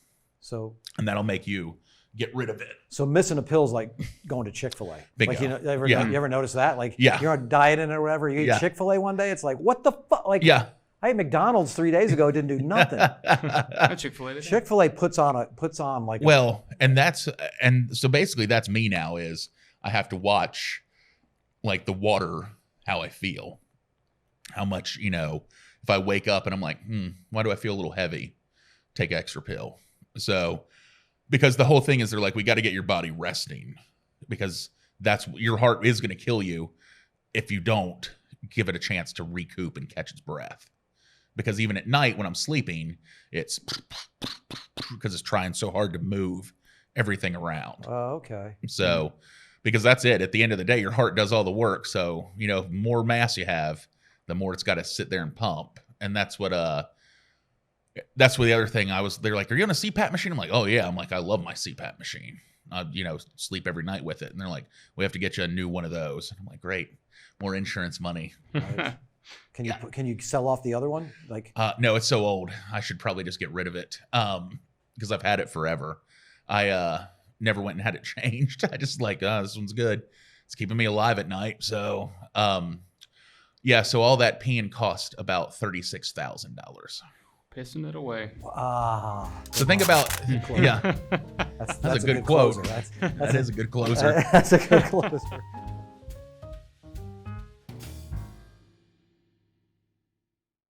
And that'll make you get rid of it. So missing a pill is like going to Chick-fil-A. Bingo. Like, you ever notice that? Like, yeah. you're on dieting or whatever, you eat Chick-fil-A one day, it's like, what the fuck? Like, yeah. I ate McDonald's 3 days ago, didn't do nothing. Chick-fil-A. Chick-fil-A puts on like. And so basically that's me now is I have to watch like the water, how I feel, how much, if I wake up and I'm like, why do I feel a little heavy? Take an extra pill. So, because the whole thing is they're like, we got to get your body resting because your heart is going to kill you if you don't give it a chance to recoup and catch its breath. Because even at night when I'm sleeping, it's because it's trying so hard to move everything around. Oh, okay. So, because that's it. At the end of the day, your heart does all the work. So, the more mass you have, the more it's got to sit there and pump. And that's what the other thing they're like, are you on a CPAP machine? I'm like, oh yeah. I'm like, I love my CPAP machine. I, sleep every night with it. And they're like, we have to get you a new one of those. And I'm like, great. More insurance money. Right. Can you sell off the other one? Like, no, it's so old. I should probably just get rid of it. Because I've had it forever. I never went and had it changed. I just like, this one's good. It's keeping me alive at night. So, so all that peeing cost about $36,000. Pissing it away. So think about, that's a good quote. That is a good closer. That's a good closer.